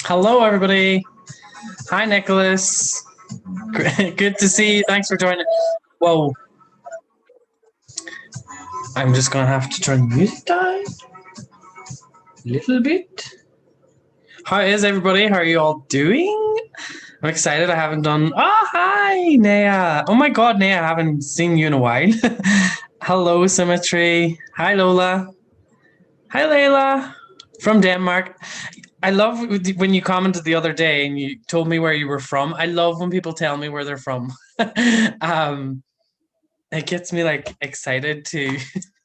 Hello, everybody. Hi, Nicholas. Good to see you. Thanks for joining. Whoa. I'm just going to have to turn the music down a little bit. How is everybody? How are you all doing? I'm excited. I haven't done... Oh, hi, Naya. Oh, my God, Naya. I haven't seen you in a while. Hello, Symmetry. Hi, Lola. Hi, Layla from Denmark. I love when you commented the other day and you told me where you were from. I love when people tell me where they're from. It gets me like excited to,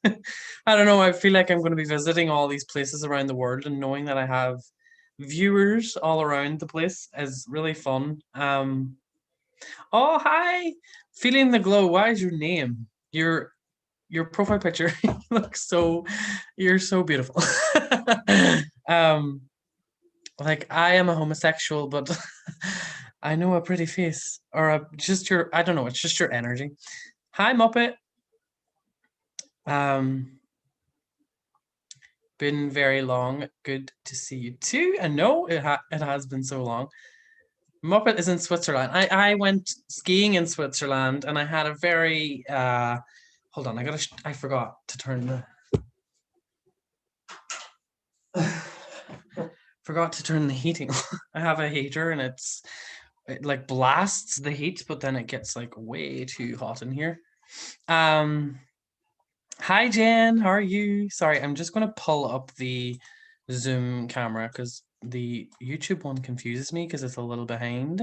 I don't know, I feel like I'm going to be visiting all these places around the world, and knowing that I have viewers all around the place is really fun. Oh, hi, Feeling the Glow. What is your name? Your profile picture looks so, you're so beautiful. Like, I am a homosexual, but I know a pretty face, or just your, I don't know, it's just your energy. Hi, Muppet. Been very long. Good to see you too. And no, it has been so long. Muppet is in Switzerland. I went skiing in Switzerland, and I had a very hold on, I forgot to turn the forgot to turn the heating on. I have a heater, and it like blasts the heat, but then it gets like way too hot in here. Hi, Jen. How are you? Sorry, I'm just going to pull up the Zoom camera because the YouTube one confuses me because it's a little behind.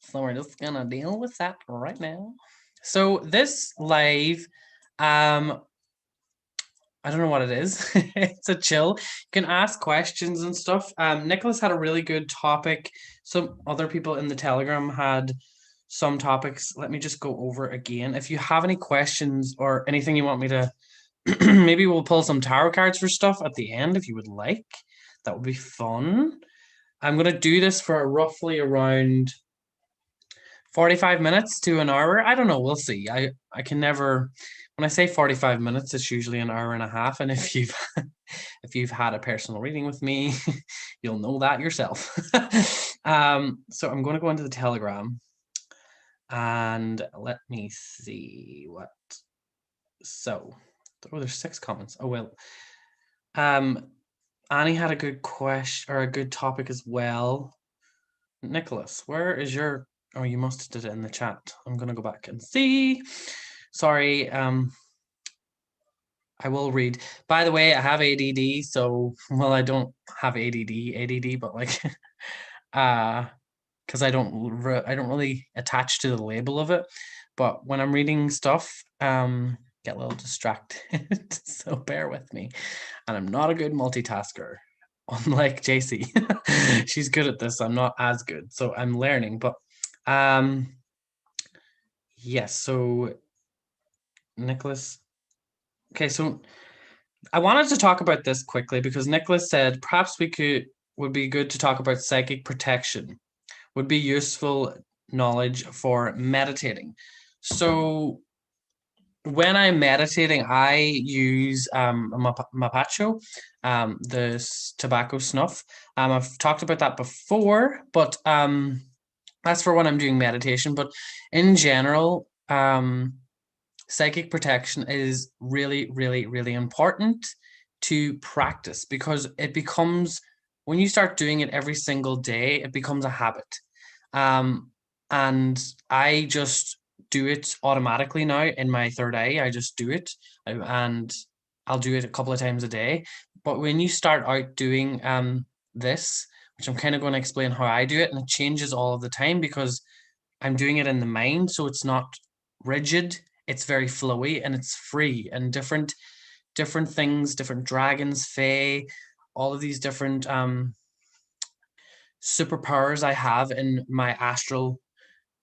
So we're just going to deal with that right now. So this live, I don't know what it is. It's a chill. You can ask questions and stuff. Nicholas had a really good topic. Some other people in the Telegram had some topics. Let me just go over again. If you have any questions or anything you want me to, maybe we'll pull some tarot cards for stuff at the end if you would like. That would be fun. I'm going to do this for roughly around 45 minutes to an hour. I don't know. We'll see. I can never, when I say 45 minutes, it's usually an hour and a half. And if you've had a personal reading with me, you'll know that yourself. So I'm going to go into the Telegram. And let me see what. So, oh, there's 6 comments. Oh, well. Annie had a good question or a good topic as well. Nicholas, where is your... Oh, you must have did it in the chat. I'm going to go back and see. Sorry. I will read. By the way, I have ADD, so, well, I don't have ADD, but like, because I don't really attach to the label of it. But when I'm reading stuff, get a little distracted. So bear with me. And I'm not a good multitasker, unlike JC. She's good at this. I'm not as good. So I'm learning. But yes, so Nicholas. Okay, so I wanted to talk about this quickly because Nicholas said perhaps would be good to talk about psychic protection. Would be useful knowledge for meditating. So when I'm meditating, I use mapacho, the tobacco snuff. I've talked about that before, but that's for when I'm doing meditation. But in general, psychic protection is really, really, really important to practice because it becomes, when you start doing it every single day, it becomes a habit. And I just do it automatically now in my third eye. I just do it, and I'll do it a couple of times a day. But when you start out doing this, which I'm kind of going to explain how I do it, and it changes all of the time because I'm doing it in the mind, so it's not rigid. It's very flowy and it's free, and different things, different dragons, fae, all of these different superpowers I have in my astral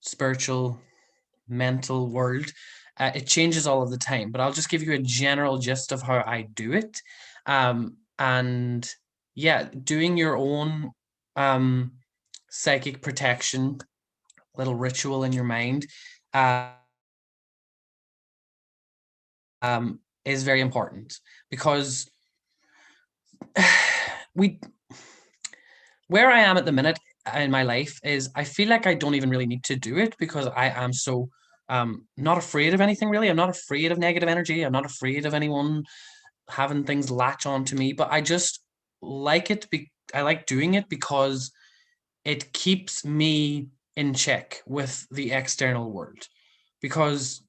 spiritual mental world. It changes all of the time, but I'll just give you a general gist of how I do it. And yeah, doing your own psychic protection little ritual in your mind is very important, because we where I am at the minute in my life is I feel like I don't even really need to do it, because I am so not afraid of anything really. I'm not afraid of negative energy. I'm not afraid of anyone having things latch on to me, but I just like it. I like doing it because it keeps me in check with the external world, because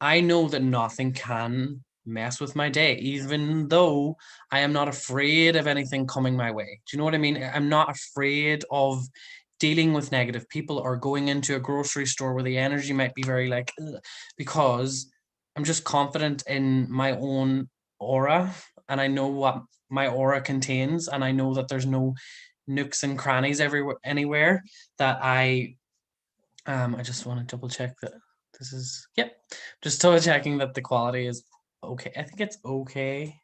I know that nothing can mess with my day, even though I am not afraid of anything coming my way. Do you know what I mean? I'm not afraid of dealing with negative people or going into a grocery store where the energy might be very like, ugh, because I'm just confident in my own aura, and I know what my aura contains, and I know that there's no nooks and crannies everywhere anywhere that I just want to double check that this is, yep, just double checking that the quality is okay. I think it's okay.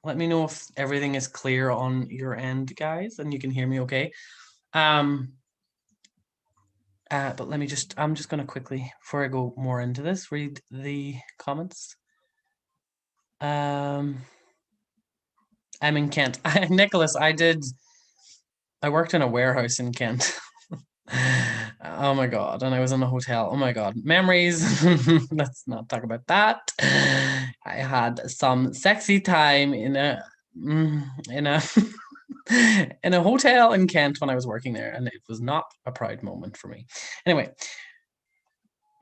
Let me know if everything is clear on your end, guys, and you can hear me okay. But I'm just gonna quickly, before I go more into this, read the comments. I'm in Kent. Nicholas, I worked in a warehouse in Kent. Oh my God. And I was in a hotel. Oh my God. Memories. Let's not talk about that. I had some sexy time in a in a in a hotel in Kent when I was working there, and it was not a proud moment for me. Anyway,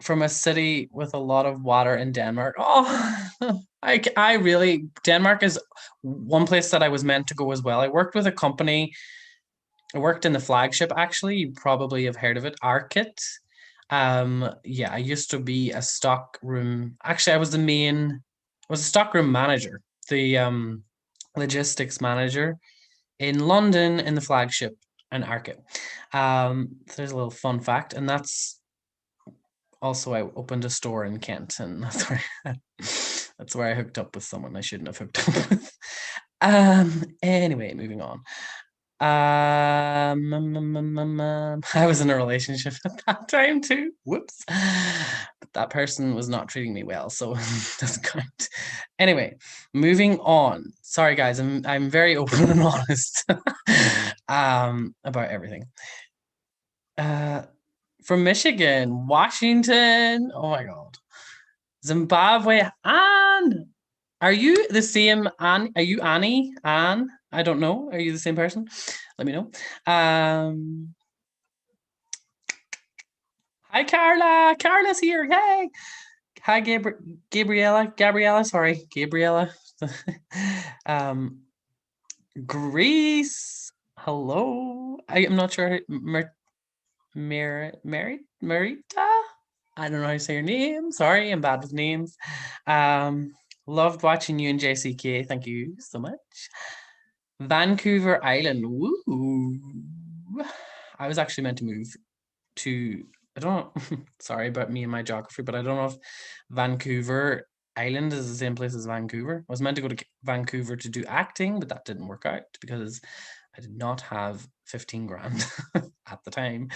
from a city with a lot of water in Denmark. Oh, I really, Denmark is one place that I was meant to go as well. I worked with a company. I worked in the flagship, actually. You probably have heard of it, Arkit. Yeah, I used to be a stock room. Actually, I was a stock room manager, the logistics manager in London in the flagship in Arkit. So there's a little fun fact, and that's also I opened a store in Kent, and that's where I hooked up with someone I shouldn't have hooked up with. Anyway, moving on. I was in a relationship at that time too. Whoops. But that person was not treating me well, so doesn't count. Anyway, moving on. Sorry guys, I'm very open and honest about everything. From Michigan, Washington. Oh my God. Zimbabwe. Anne. Are you the same Anne? Are you Annie? Anne? I don't know. Are you the same person? Let me know. Hi, Carla. Carla's here. Hey. Hi, Gabriella. Gabriella. Sorry, Gabriella. Greece. Hello. I am not sure. Marita. I don't know how to say your name. Sorry, I'm bad with names. Loved watching you and JCK. Thank you so much. Vancouver Island. Woo. I was actually meant to move to, I don't know, sorry about me and my geography, but I don't know if Vancouver Island is the same place as Vancouver. I was meant to go to Vancouver to do acting, but that didn't work out because I did not have 15 grand at the time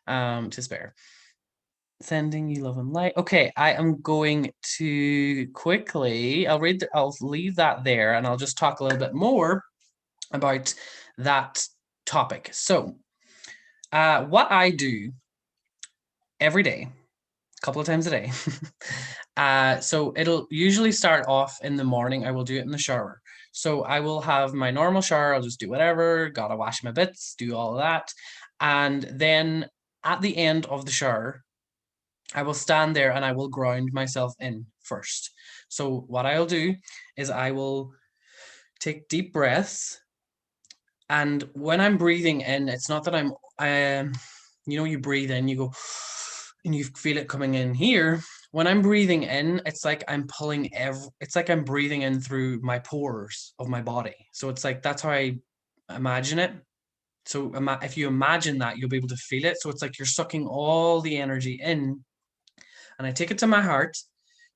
to spare. Sending you love and light. Okay, I am going to quickly, I'll leave that there, and I'll just talk a little bit more about that topic. So what I do every day, a couple of times a day. So it'll usually start off in the morning. I will do it in the shower. So I will have my normal shower. I'll just do whatever, gotta wash my bits, do all of that. And then at the end of the shower, I will stand there and I will ground myself in first. So what I'll do is I will take deep breaths. And when I'm breathing in, it's not that you breathe in, you go, and you feel it coming in here. When I'm breathing in, it's like I'm it's like I'm breathing in through my pores of my body. So it's like, that's how I imagine it. So if you imagine that, you'll be able to feel it. So it's like you're sucking all the energy in and I take it to my heart.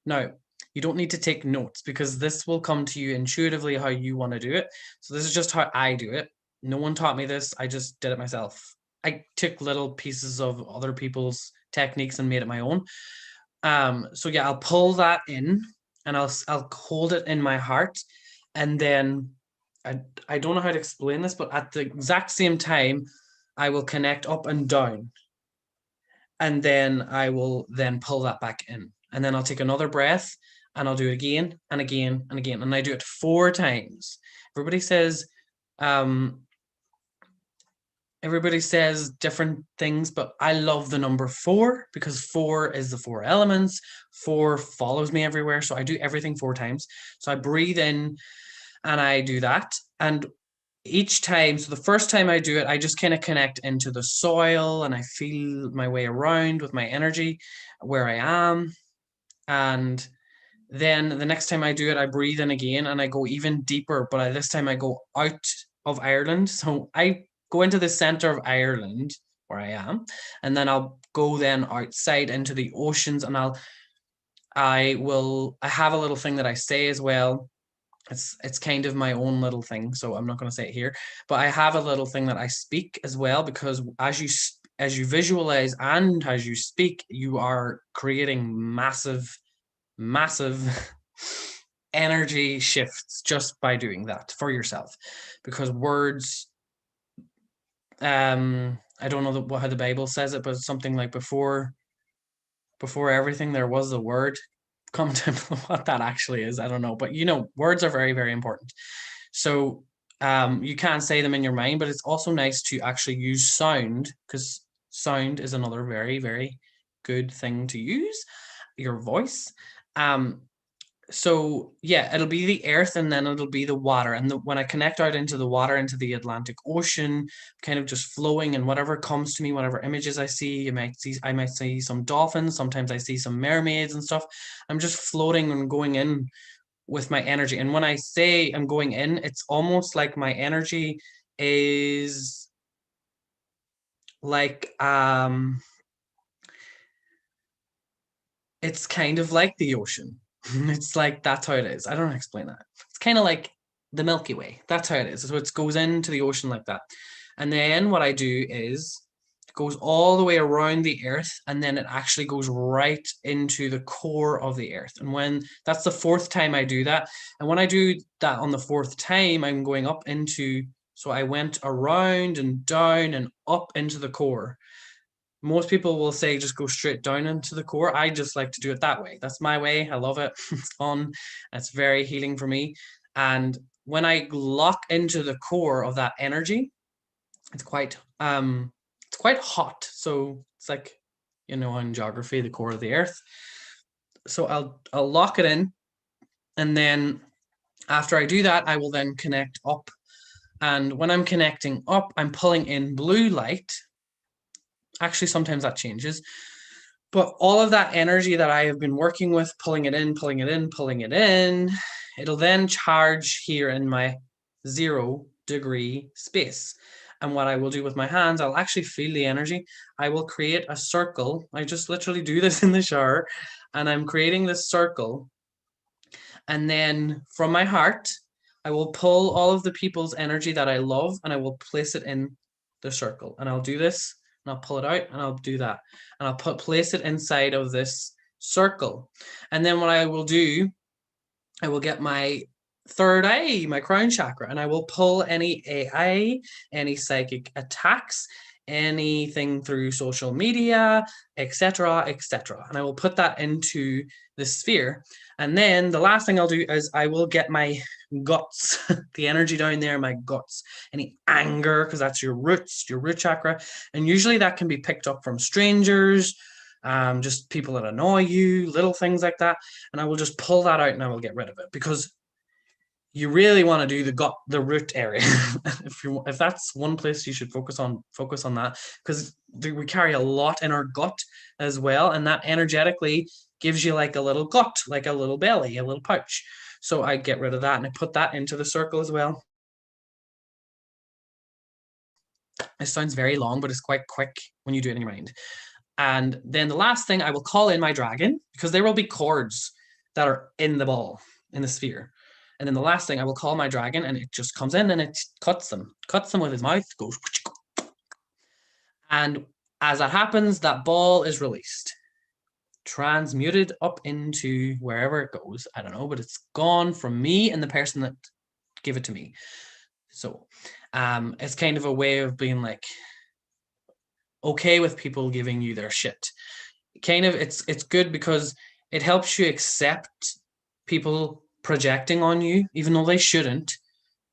Now, you don't need to take notes because this will come to you intuitively how you want to do it. So this is just how I do it. No one taught me this. I just did it myself. I took little pieces of other people's techniques and made it my own. So yeah, I'll pull that in and I'll hold it in my heart, and then I don't know how to explain this, but at the exact same time, I will connect up and down, and then I will then pull that back in, and then I'll take another breath and I'll do it again and again and again, and I do it 4 times. Everybody says, different things, but I love the number 4 because 4 is the 4 elements. 4 follows me everywhere. So I do everything 4 times. So I breathe in and I do that. And each time, so the first time I do it, I just kind of connect into the soil and I feel my way around with my energy where I am. And then the next time I do it, I breathe in again and I go even deeper, but this time I go out of Ireland. So I go into the center of Ireland where I am, and then I'll go then outside into the oceans, and I have a little thing that I say as well. It's kind of my own little thing, so I'm not going to say it here, but I have a little thing that I speak as well, because as you visualize and as you speak, you are creating massive energy shifts just by doing that for yourself, because words, I don't know how the Bible says it, but it's something like before everything there was a word. Comment to what that actually is. I don't know, but words are very, very important. So you can say them in your mind, but it's also nice to actually use sound, because sound is another very, very good thing to use, your voice. So yeah, it'll be the earth, and then it'll be the water. And when I connect out into the water, into the Atlantic Ocean, kind of just flowing, and whatever comes to me, whatever images I see, I might see some dolphins. Sometimes I see some mermaids and stuff. I'm just floating and going in with my energy. And when I say I'm going in, it's almost like my energy is like, it's kind of like the ocean. It's like, that's how it is. I don't know how to explain that. It's kind of like the Milky Way. That's how it is. So it goes into the ocean like that. And then what I do is it goes all the way around the earth, and then it actually goes right into the core of the earth. And when that's the 4th time I do that. And when I do that on the 4th time, I'm going up into, so I went around and down and up into the core. Most people will say just go straight down into the core. I just like to do it that way. That's my way. I love it. It's fun. It's very healing for me. And when I lock into the core of that energy, it's quite hot. So it's like, in geography, the core of the earth. So I'll lock it in, and then after I do that, I will then connect up. And when I'm connecting up, I'm pulling in blue light. Actually, sometimes that changes. But all of that energy that I have been working with, pulling it in, pulling it in, pulling it in, it'll then charge here in my 0-degree space. And what I will do with my hands, I'll actually feel the energy. I will create a circle. I just literally do this in the shower, and I'm creating this circle. And then from my heart, I will pull all of the people's energy that I love, and I will place it in the circle. And I'll do this, and I'll pull it out, and I'll do that. And I'll place it inside of this circle. And then what I will do, I will get my 3rd eye, my crown chakra, and I will pull any AI, any psychic attacks, anything through social media, etc., etc. And I will put that into the sphere. And then the last thing I'll do is I will get my guts, the energy down there, my guts, any anger, because that's your roots, your root chakra. And usually that can be picked up from strangers, just people that annoy you, little things like that. And I will just pull that out and I will get rid of it, because you really want to do the root area. if that's one place you should focus on that, because we carry a lot in our gut as well, and that energetically gives you like a little gut, like a little belly, a little pouch. So I get rid of that and I put that into the circle as well. It sounds very long, but it's quite quick when you do it in your mind. And then the last thing, I will call in my dragon, because there will be cords that are in the ball, in the sphere. And then the last thing, I will call my dragon, and it just comes in and it cuts them with his mouth, goes. And as that happens, that ball is released, transmuted up into wherever it goes. I don't know, but it's gone from me and the person that gave it to me. So it's kind of a way of being like okay with people giving you their shit. Kind of, it's good because it helps you accept people projecting on you, even though they shouldn't.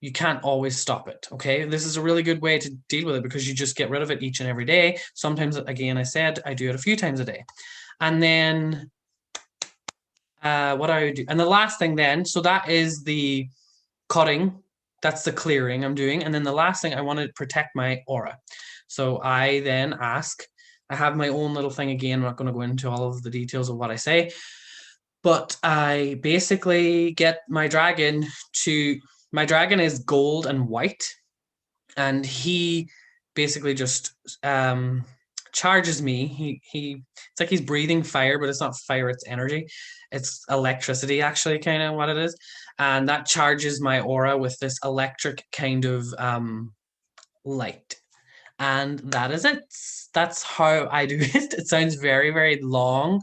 You can't always stop it. Okay, this is a really good way to deal with it because you just get rid of it each and every day. Sometimes, again, I said I do it a few times a day. And then what I do, and the last thing then, so that is the cutting, that's the clearing I'm doing. And then the last thing, I want to protect my aura. So I then ask, I have my own little thing again. I'm not going to go into all of the details of what I say, but I basically get my dragon is gold and white, and he basically just charges me. He it's like he's breathing fire, but it's not fire, it's energy. It's electricity, actually, kind of what it is. And that charges my aura with this electric kind of light. And that is it. That's how I do it. It sounds very, very long.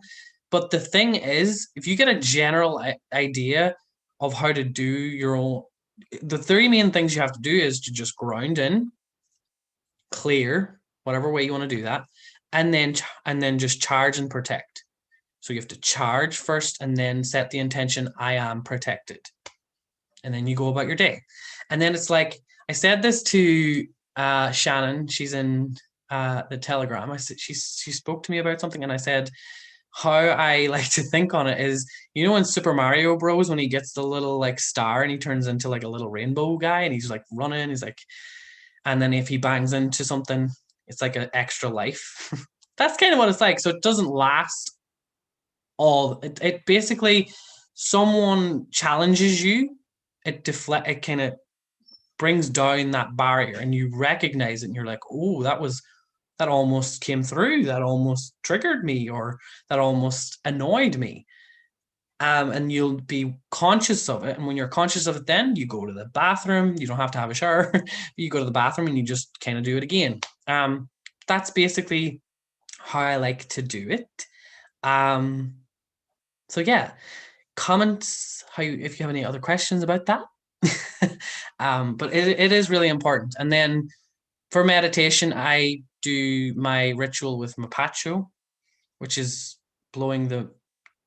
But the thing is, if you get a general idea of how to do your own, the three main things you have to do is to just ground in, clear, whatever way you want to do that, and then just charge and protect. So you have to charge first and then set the intention, I am protected. And then you go about your day. And then it's like, I said this to Shannon, she's in the Telegram. I said she spoke to me about something, and I said how I like to think on it is, you know, in Super Mario Bros. When he gets the little like star and he turns into like a little rainbow guy and he's like running, he's like, and then if he bangs into something, it's like an extra life. That's kind of what it's like. So it doesn't last all. It basically, someone challenges you, it kind of brings down that barrier, and you recognize it, and you're like, oh, that almost came through, that almost triggered me, or that almost annoyed me. And you'll be conscious of it. And when you're conscious of it, then you go to the bathroom. You don't have to have a shower. You go to the bathroom and you just kind of do it again. That's basically how I like to do it. So yeah, comments if you have any other questions about that. But it is really important. And then for meditation, I do my ritual with mapacho, which is blowing the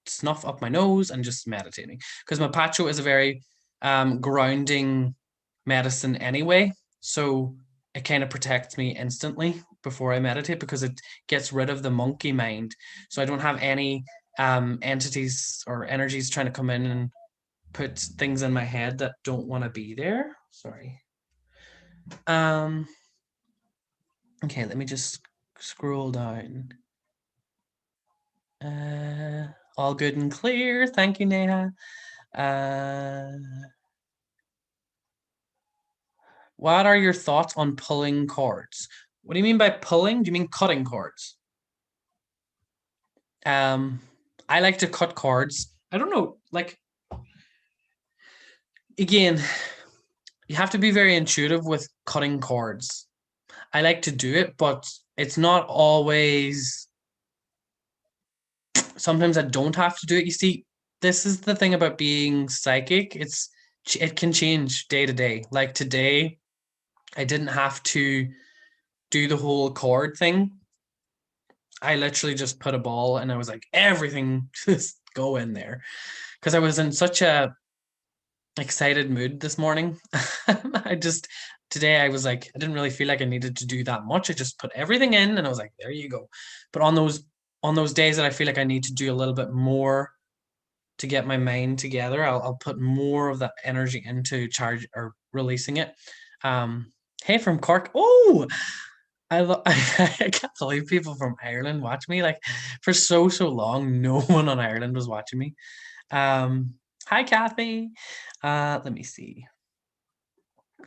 snuff up my nose and just meditating, because mapacho is a very grounding medicine anyway, so it kind of protects me instantly before I meditate, because it gets rid of the monkey mind, so I don't have any entities or energies trying to come in and put things in my head that don't want to be there. Sorry. Okay, let me just scroll down. All good and clear. Thank you, Neha. What are your thoughts on pulling cords? What do you mean by pulling? Do you mean cutting cords? I like to cut cords. I don't know, like, again, you have to be very intuitive with cutting cords. I like to do it, but it's not always. Sometimes I don't have to do it. You see, this is the thing about being psychic. It can change day to day. Like today, I didn't have to do the whole cord thing. I literally just put a ball and I was like, everything just go in there. Because I was in such a excited mood this morning. Today I was like, I didn't really feel like I needed to do that much. I just put everything in and I was like, there you go. But on those days that I feel like I need to do a little bit more to get my mind together, I'll put more of that energy into charge or releasing it. Hey, from Cork. Oh, I can't believe people from Ireland watch me. Like, for so long, no one on Ireland was watching me. Hi, Kathy. Let me see.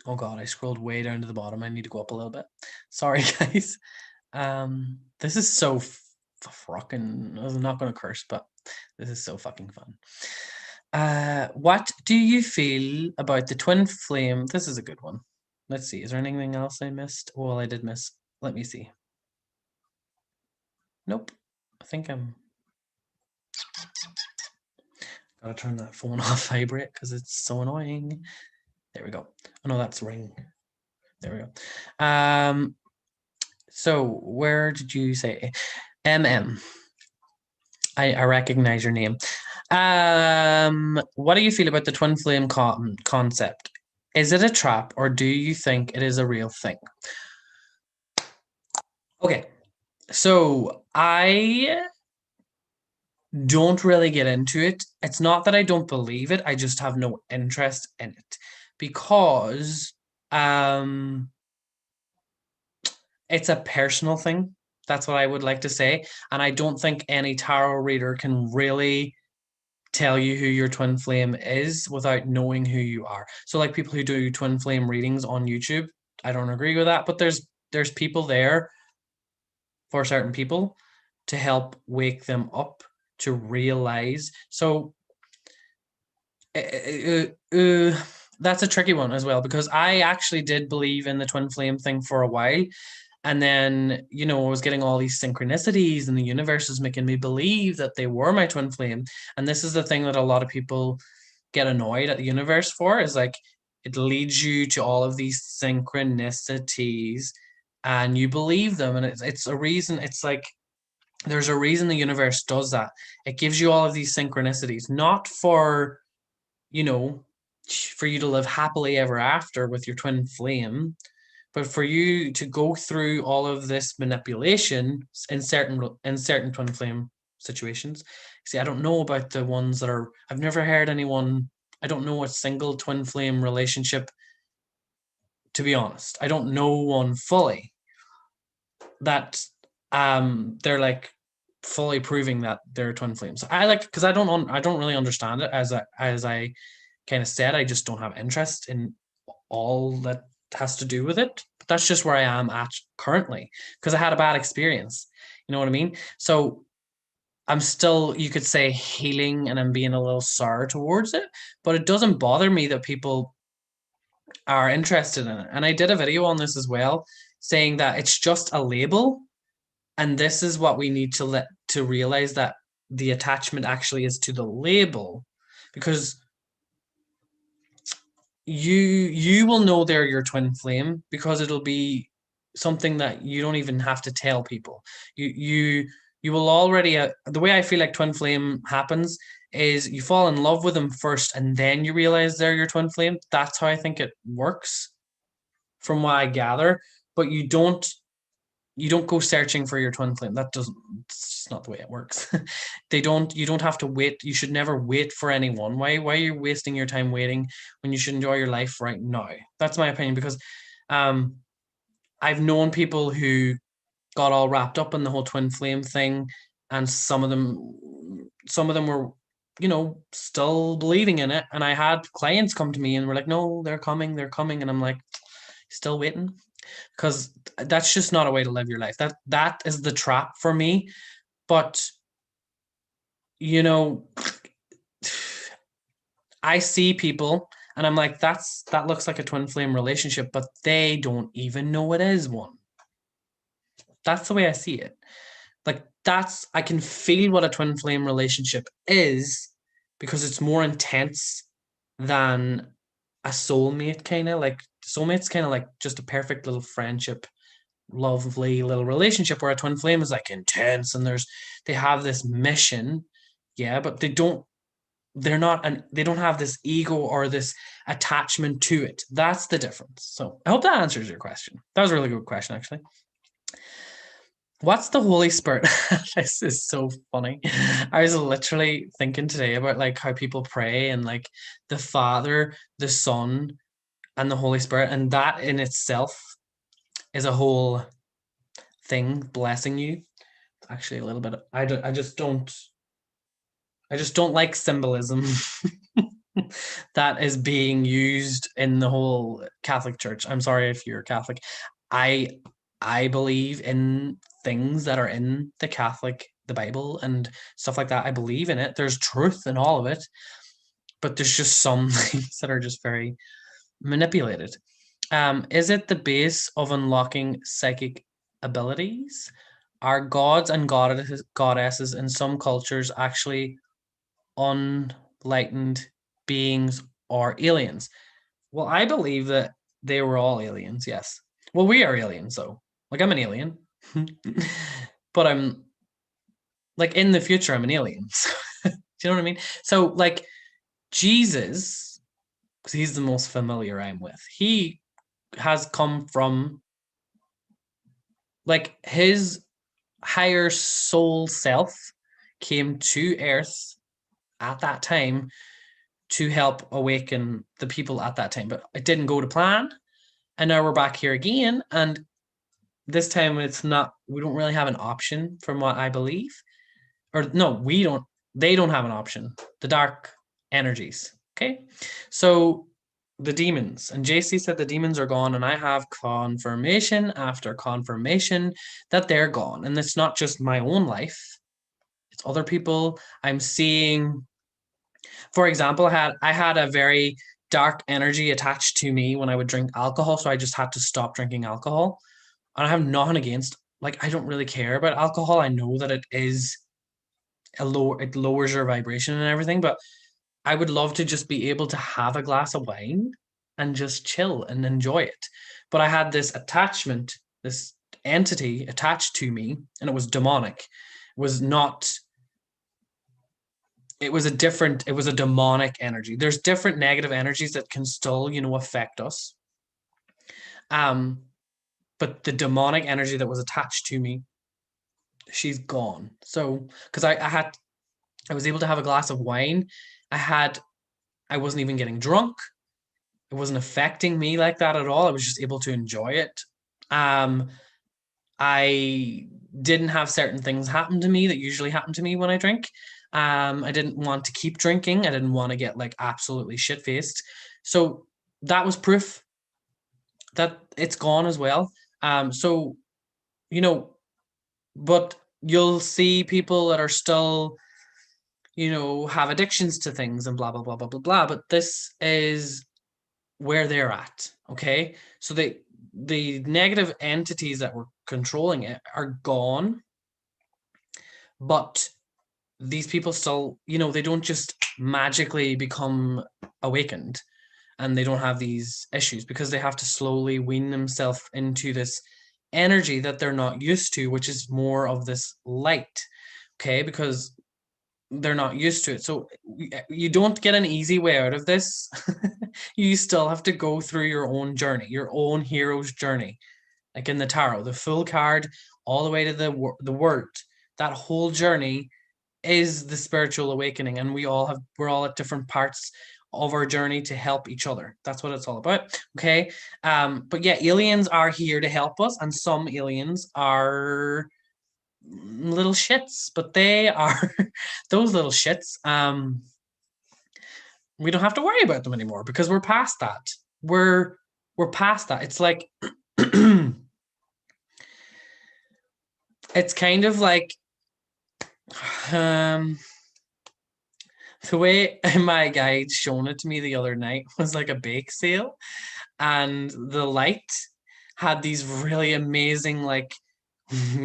Oh God, I scrolled way down to the bottom. I need to go up a little bit. Sorry, guys. This is so fucking, I'm not going to curse, but this is so fucking fun. What do you feel about the twin flame? This is a good one. Let's see. Is there anything else I missed? Well, I did miss. Let me see. Nope. I think I'm. Gotta turn that phone off vibrate because it's so annoying. There we go. Oh no, that's ring. There we go. So where did you say? MM. I recognize your name. What do you feel about the twin flame concept? Is it a trap or do you think it is a real thing? Okay, so I don't really get into it. It's not that I don't believe it, I just have no interest in it because it's a personal thing. That's what I would like to say. And I don't think any tarot reader can really tell you who your twin flame is without knowing who you are. So like people who do twin flame readings on YouTube, I don't agree with that, but there's people there for certain people to help wake them up to realize. So that's a tricky one as well because I actually did believe in the twin flame thing for a while. And then, I was getting all these synchronicities and the universe was making me believe that they were my twin flame. And this is the thing that a lot of people get annoyed at the universe for is like, it leads you to all of these synchronicities and you believe them. And it's a reason, it's like, there's a reason the universe does that. It gives you all of these synchronicities, not for, for you to live happily ever after with your twin flame, but for you to go through all of this manipulation in certain twin flame situations. See, I don't know about the ones that are. I've never heard anyone. I don't know a single twin flame relationship. To be honest, I don't know one fully that they're like fully proving that they're twin flames. I like because I don't really understand it as I kind of said. I just don't have interest in all that has to do with it. But that's just where I am at currently because I had a bad experience. You know what I mean? So I'm still, you could say, healing and I'm being a little sour towards it, but it doesn't bother me that people are interested in it. And I did a video on this as well, saying that it's just a label. And this is what we need to realize that the attachment actually is to the label because you will know they're your twin flame because it'll be something that you don't even have to tell people. You will already the way I feel like twin flame happens is you fall in love with them first and then you realize they're your twin flame. That's how I think it works from what I gather, but you don't go searching for your twin flame. That doesn't, it's just not the way it works. You don't have to wait. You should never wait for anyone. Why are you wasting your time waiting when you should enjoy your life right now? That's my opinion because I've known people who got all wrapped up in the whole twin flame thing and some of them were still believing in it, and I had clients come to me and were like, no, they're coming, and I'm like, still waiting, because that's just not a way to live your life. That is the trap for me. But I see people and I'm like, that looks like a twin flame relationship, but they don't even know it is one. That's the way I see it. Like I can feel what a twin flame relationship is because it's more intense than a soulmate, kind of like soulmate's kind of like just a perfect little friendship, lovely little relationship, where a twin flame is like intense and they have this mission. Yeah, but they don't have this ego or this attachment to it. That's the difference. So I hope that answers your question. That was a really good question, actually. What's the Holy Spirit? This is so funny. I was literally thinking today about like how people pray and like the Father, the Son, and the Holy Spirit, and that in itself is a whole thing blessing you. Actually, a little bit. I just don't like symbolism that is being used in the whole Catholic Church. I'm sorry if you're Catholic. I believe in things that are in the Catholic the Bible and stuff like that. I believe in it. There's truth in all of it, but there's just some things that are just very manipulated. Is it the base of unlocking psychic abilities? Are gods and goddesses in some cultures actually unlightened beings or aliens? Well, I believe that they were all aliens, yes. Well, we are aliens, though. Like, I'm an alien. But I'm, like, in the future, I'm an alien. Do you know what I mean? So, like, Jesus, because he's the most familiar I'm with, he has come from, like, his higher soul self came to Earth at that time to help awaken the people at that time, but it didn't go to plan. And now we're back here again, and this time it's not. We don't really have an option, from what I believe, or no, we don't. They don't have an option. The dark energies. Okay, so the demons, and JC said the demons are gone, and I have confirmation after confirmation that they're gone, and it's not just my own life. It's other people I'm seeing. For example, I had a very dark energy attached to me when I would drink alcohol, so I just had to stop drinking alcohol. And I have nothing against, like, I don't really care about alcohol. I know that it lowers your vibration and everything, but I would love to just be able to have a glass of wine and just chill and enjoy it. But I had this attachment, this entity attached to me, and it was demonic. It was not it was a demonic energy. There's different negative energies that can still, affect us. But the demonic energy that was attached to me, she's gone. So, because I was able to have a glass of wine. I wasn't even getting drunk. It wasn't affecting me like that at all. I was just able to enjoy it. Um, I didn't have certain things happen to me that usually happen to me when I drink. I didn't want to keep drinking. I didn't want to get like absolutely shit faced. So that was proof that it's gone as well. So you know, but you'll see people that are still, have addictions to things and blah blah blah blah blah blah. But this is where they're at. Okay, so the negative entities that were controlling it are gone, but these people still, they don't just magically become awakened, and they don't have these issues because they have to slowly wean themselves into this energy that they're not used to, which is more of this light. Okay, because they're not used to it. So you don't get an easy way out of this. You still have to go through your own journey, your own hero's journey. Like in the tarot, the full card all the way to the word, that whole journey is the spiritual awakening, and we're all at different parts of our journey to help each other. That's what it's all about. Okay. But yeah, aliens are here to help us, and some aliens are little shits, but they are those little shits. We don't have to worry about them anymore because we're past that. We're past that. It's like it's kind of like um the way my guide shown it to me the other night was like a bake sale, and the light had these really amazing like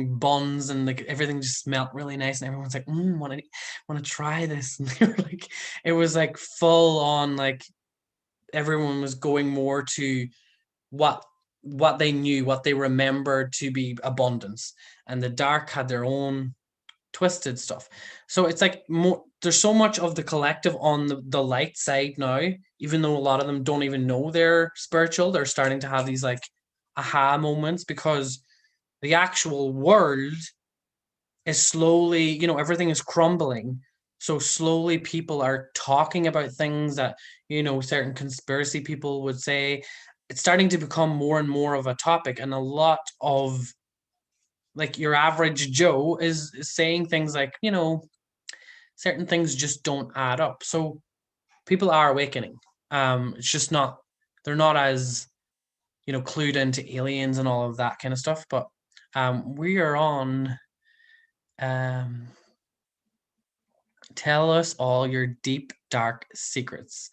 buns, and like everything just smelled really nice, and everyone's like, want to try this. And they were like, it was like full on, like everyone was going more to what they knew, what they remembered to be abundance, and the dark had their own twisted stuff. So it's like more, there's so much of the collective on the light side now, even though a lot of them don't even know they're spiritual. They're starting to have these like aha moments because the actual world is slowly, everything is crumbling. So slowly people are talking about things that, certain conspiracy people would say. It's starting to become more and more of a topic, and a lot of like your average Joe is saying things like, certain things just don't add up. So people are awakening. It's just not, they're not as, clued into aliens and all of that kind of stuff. But we are on Tell us all your deep, dark secrets.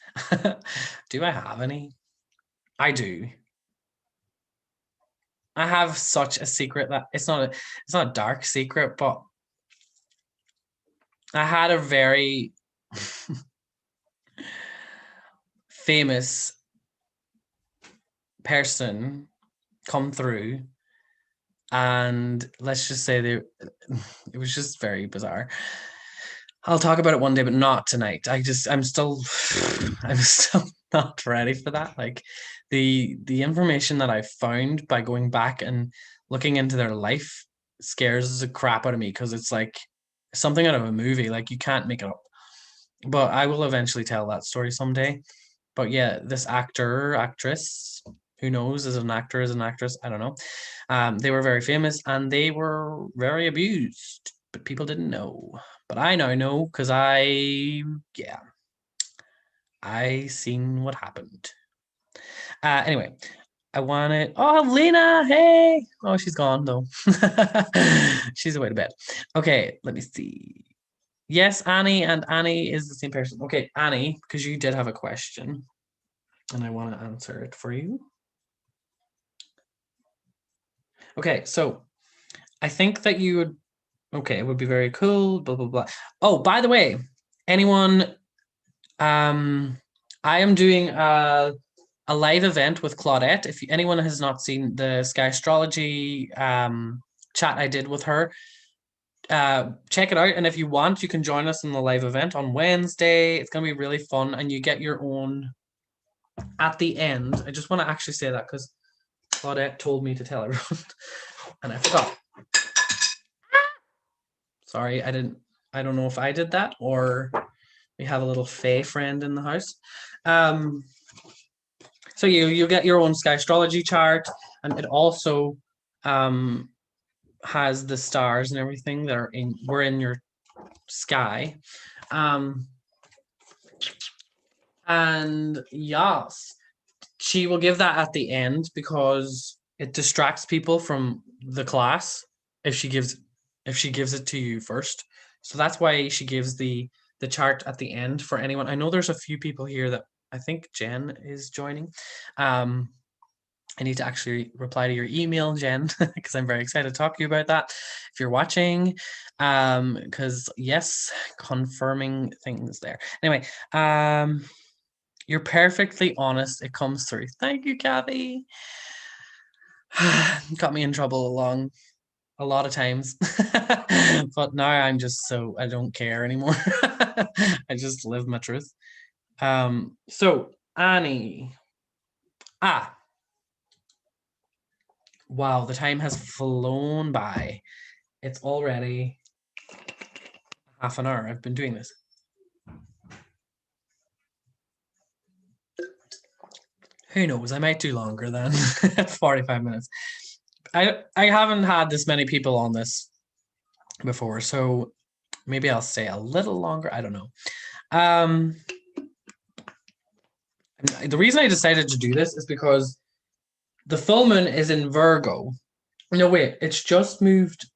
Do I have any? I do. I have such a secret that it's not a dark secret, but I had a very famous person come through, and let's just say it was just very bizarre. I'll talk about it one day, but not tonight. I'm still I'm still not ready for that. Like the information that I found by going back and looking into their life scares the crap out of me because it's like something out of a movie. Like you can't make it up. But I will eventually tell that story someday. But yeah, this actor, actress, who knows, is it an actor, is it an actress? I don't know. They were very famous and they were very abused, but people didn't know. But I now know because yeah, I seen what happened. Anyway, I wanted. Oh, Lena, hey. Oh, she's gone though. She's away to bed. Okay, let me see. Yes, Annie, and Annie is the same person. Okay, Annie, because you did have a question, and I want to answer it for you. Okay, so I think that you would. Okay, it would be very cool. Blah blah blah. Oh, by the way, anyone, I am doing a live event with Claudette. If anyone has not seen the Skystrology chat I did with her, check it out. And if you want, you can join us in the live event on Wednesday. It's gonna be really fun, and you get your own at the end. I just want to actually say that because Claudette told me to tell everyone, and I forgot. Sorry, I didn't. I don't know if I did that or we have a little Fae friend in the house. So you get your own Skystrology chart, and it also has the stars and everything that were in your sky. And yes, she will give that at the end because it distracts people from the class if she gives it to you first. So that's why she gives the chart at the end for anyone. I know there's a few people here that I think Jen is joining. I need to actually reply to your email, Jen, because I'm very excited to talk to you about that. If you're watching, because yes, confirming things there. Anyway, you're perfectly honest. It comes through. Thank you, Kathy. Got me in trouble a lot of times, but now I'm just so I don't care anymore. I just live my truth. So Annie, wow, the time has flown by. It's already half an hour. I've been doing this. Who knows? I might do longer than 45 minutes. I haven't had this many people on this before, so maybe I'll stay a little longer. I don't know. The reason I decided to do this is because the full moon is in Virgo. No, wait, it's just moved.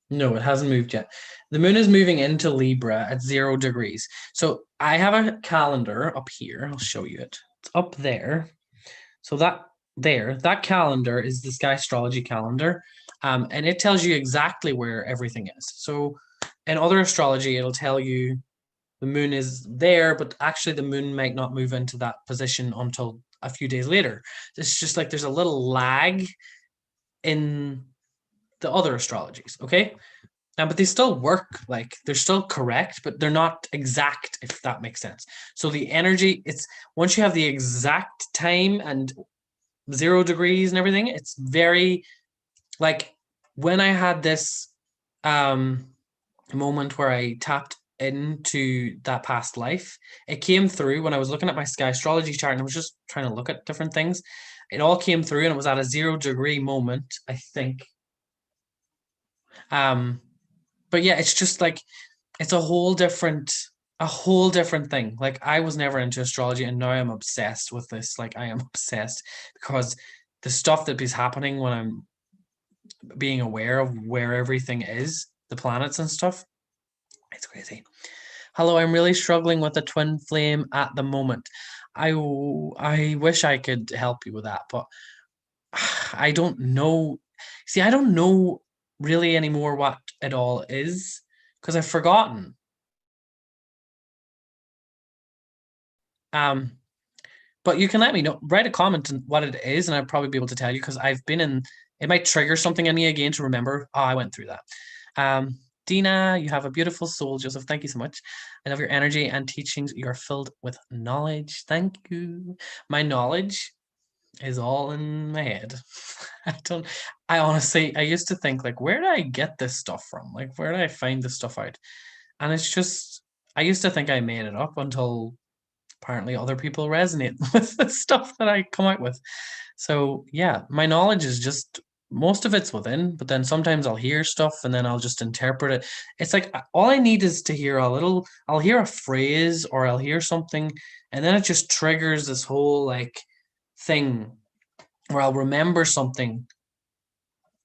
No, it hasn't moved yet. The moon is moving into Libra at 0 degrees. So I have a calendar up here. I'll show you it. It's up there. So that calendar is the Skystrology calendar. And it tells you exactly where everything is. So in other astrology, it'll tell you the moon is there, but actually the moon might not move into that position until a few days later. It's just like there's a little lag in the other astrologies, okay? But they still work, like they're still correct, but they're not exact, if that makes sense. So the energy, it's once you have the exact time and 0 degrees and everything, it's very like when I had this moment where I tapped into that past life, it came through when I was looking at my Skystrology chart and I was just trying to look at different things. It all came through and it was at a 0 degree moment, I think. But yeah, it's just like it's a whole different thing. Like I was never into astrology and now I'm obsessed with this. Like I am obsessed because the stuff that is happening when I'm being aware of where everything is, the planets and stuff. It's crazy. Hello, I'm really struggling with a twin flame at the moment. I wish I could help you with that, but I don't know. See, I don't know really anymore what it all is because I've forgotten. Um, but you can let me know, write a comment on what it is, and I'd probably be able to tell you because I've been in. It might trigger something in me again to remember. Oh, I went through that. Dina, you have a beautiful soul, Joseph. Thank you so much. I love your energy and teachings. You're filled with knowledge. Thank you. My knowledge is all in my head. I don't, I honestly, I used to think, like, where did I get this stuff from? Like, where did I find this stuff out? And it's just, I used to think I made it up until apparently other people resonate with the stuff that I come out with. So yeah, my knowledge is just most of it's within, but then sometimes I'll hear stuff and then I'll just interpret it. It's like all I need is to hear a little, I'll hear a phrase or I'll hear something, and then it just triggers this whole like thing where I'll remember something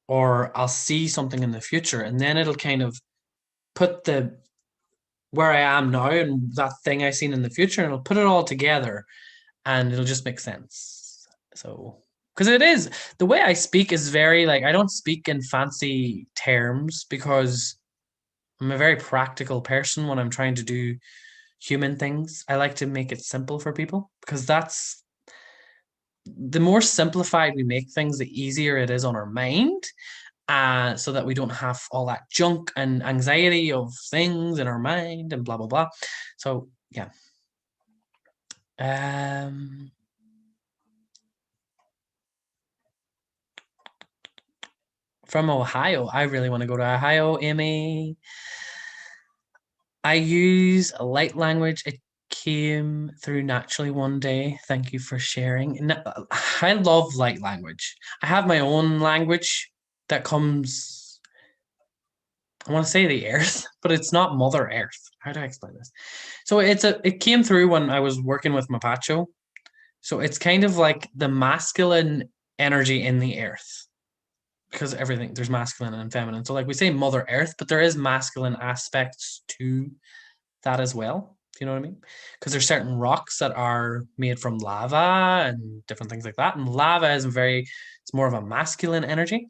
or I'll see something in the future, and then it'll kind of put the where I am now and that thing I seen in the future, and it'll put it all together and it'll just make sense. So, because it is the way I speak is very like I don't speak in fancy terms because I'm a very practical person when I'm trying to do human things. I like to make it simple for people because that's the more simplified we make things, the easier it is on our mind. So that we don't have all that junk and anxiety of things in our mind and blah blah blah. So yeah. Um from Ohio. I really want to go to Ohio, Amy. I use a light language. It came through naturally one day. Thank you for sharing. I love light language. I have my own language that comes, I want to say the earth, but it's not Mother Earth. How do I explain this? So it came through when I was working with Mapacho. So it's kind of like the masculine energy in the earth because everything there's masculine and feminine. So like we say Mother Earth, but there is masculine aspects to that as well. Do you know what I mean? Because there's certain rocks that are made from lava and different things like that. And lava is it's more of a masculine energy.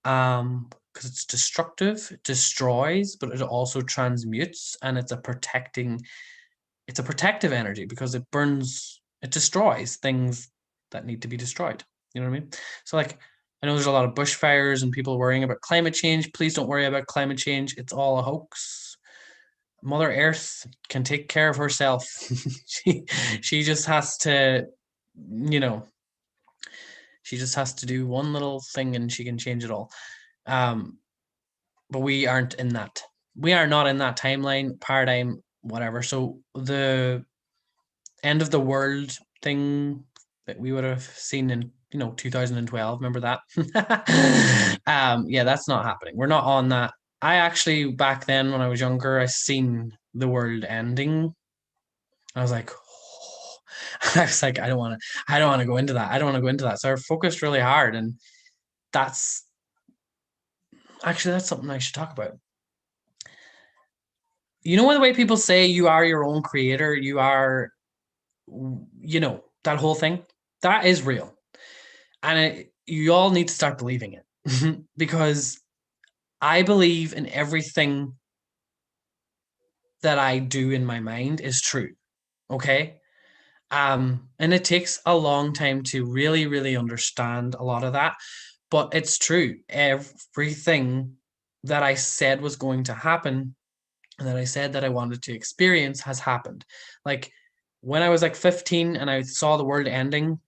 Because it's destructive, it destroys, but it also transmutes, and it's a protective energy because it destroys things that need to be destroyed. You know what I mean? So like I know there's a lot of bushfires and people worrying about climate change. Please don't worry about climate change. It's all a hoax. Mother Earth can take care of herself. she just has to, you know, she just has to do one little thing and she can change it all. But we aren't in that. We are not in that timeline, paradigm, whatever. So the end of the world thing that we would have seen in 2012, remember that? Yeah, that's not happening. We're not on that. I actually back then when I was younger, I seen the world ending. I was like, oh. I was like, I don't want to go into that. I don't want to go into that. So I focused really hard, and that's something I should talk about. You know the way people say you are your own creator, you are, that whole thing? That is real. And you all need to start believing it because I believe in everything that I do in my mind is true. Okay. And it takes a long time to really, really understand a lot of that, but it's true. Everything that I said was going to happen and that I said that I wanted to experience has happened. Like when I was like 15 and I saw the world ending,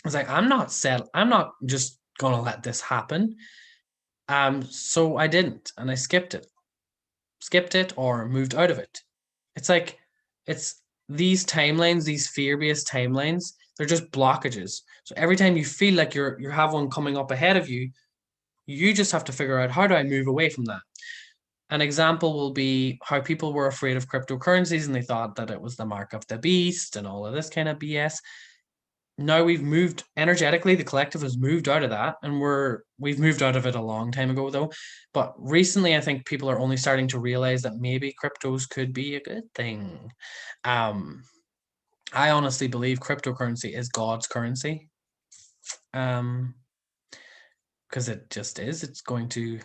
I was like, I'm not just gonna let this happen. So I didn't, and I skipped it or moved out of it. It's like it's these timelines, these fear-based timelines, they're just blockages. So every time you feel like you have one coming up ahead of you, you just have to figure out how do I move away from that. An example will be how people were afraid of cryptocurrencies and they thought that it was the mark of the beast and all of this kind of BS. now we've moved energetically, the collective has moved out of that, and we've moved out of it a long time ago though. But recently I think people are only starting to realize that maybe cryptos could be a good thing. I honestly believe cryptocurrency is God's currency. Because it just is. It's going to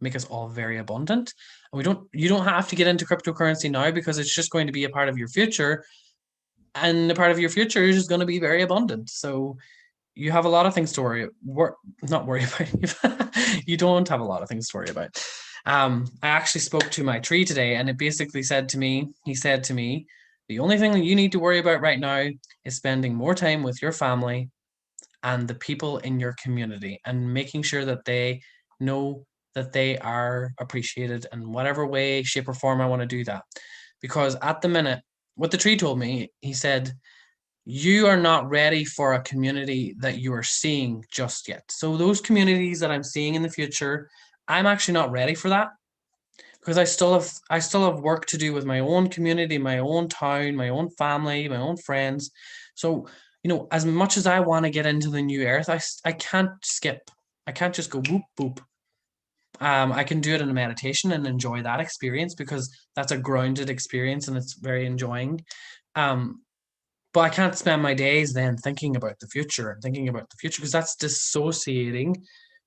make us all very abundant. And you don't have to get into cryptocurrency now, because it's just going to be a part of your future. And a part of your future is just going to be very abundant. So you have a lot of things to not worry about. You don't have a lot of things to worry about. I actually spoke to my tree today, and it basically said to me, the only thing that you need to worry about right now is spending more time with your family and the people in your community, and making sure that they know that they are appreciated in whatever way, shape, or form I want to do that. Because at the minute, what the tree told me, he said, you are not ready for a community that you are seeing just yet. So those communities that I'm seeing in the future, I'm actually not ready for that, because I still have work to do with my own community, my own town, my own family, my own friends. So, as much as I want to get into the new earth, I can't skip. I can't just go boop boop. I can do it in a meditation and enjoy that experience, because that's a grounded experience and it's very enjoying. But I can't spend my days then thinking about the future, because that's dissociating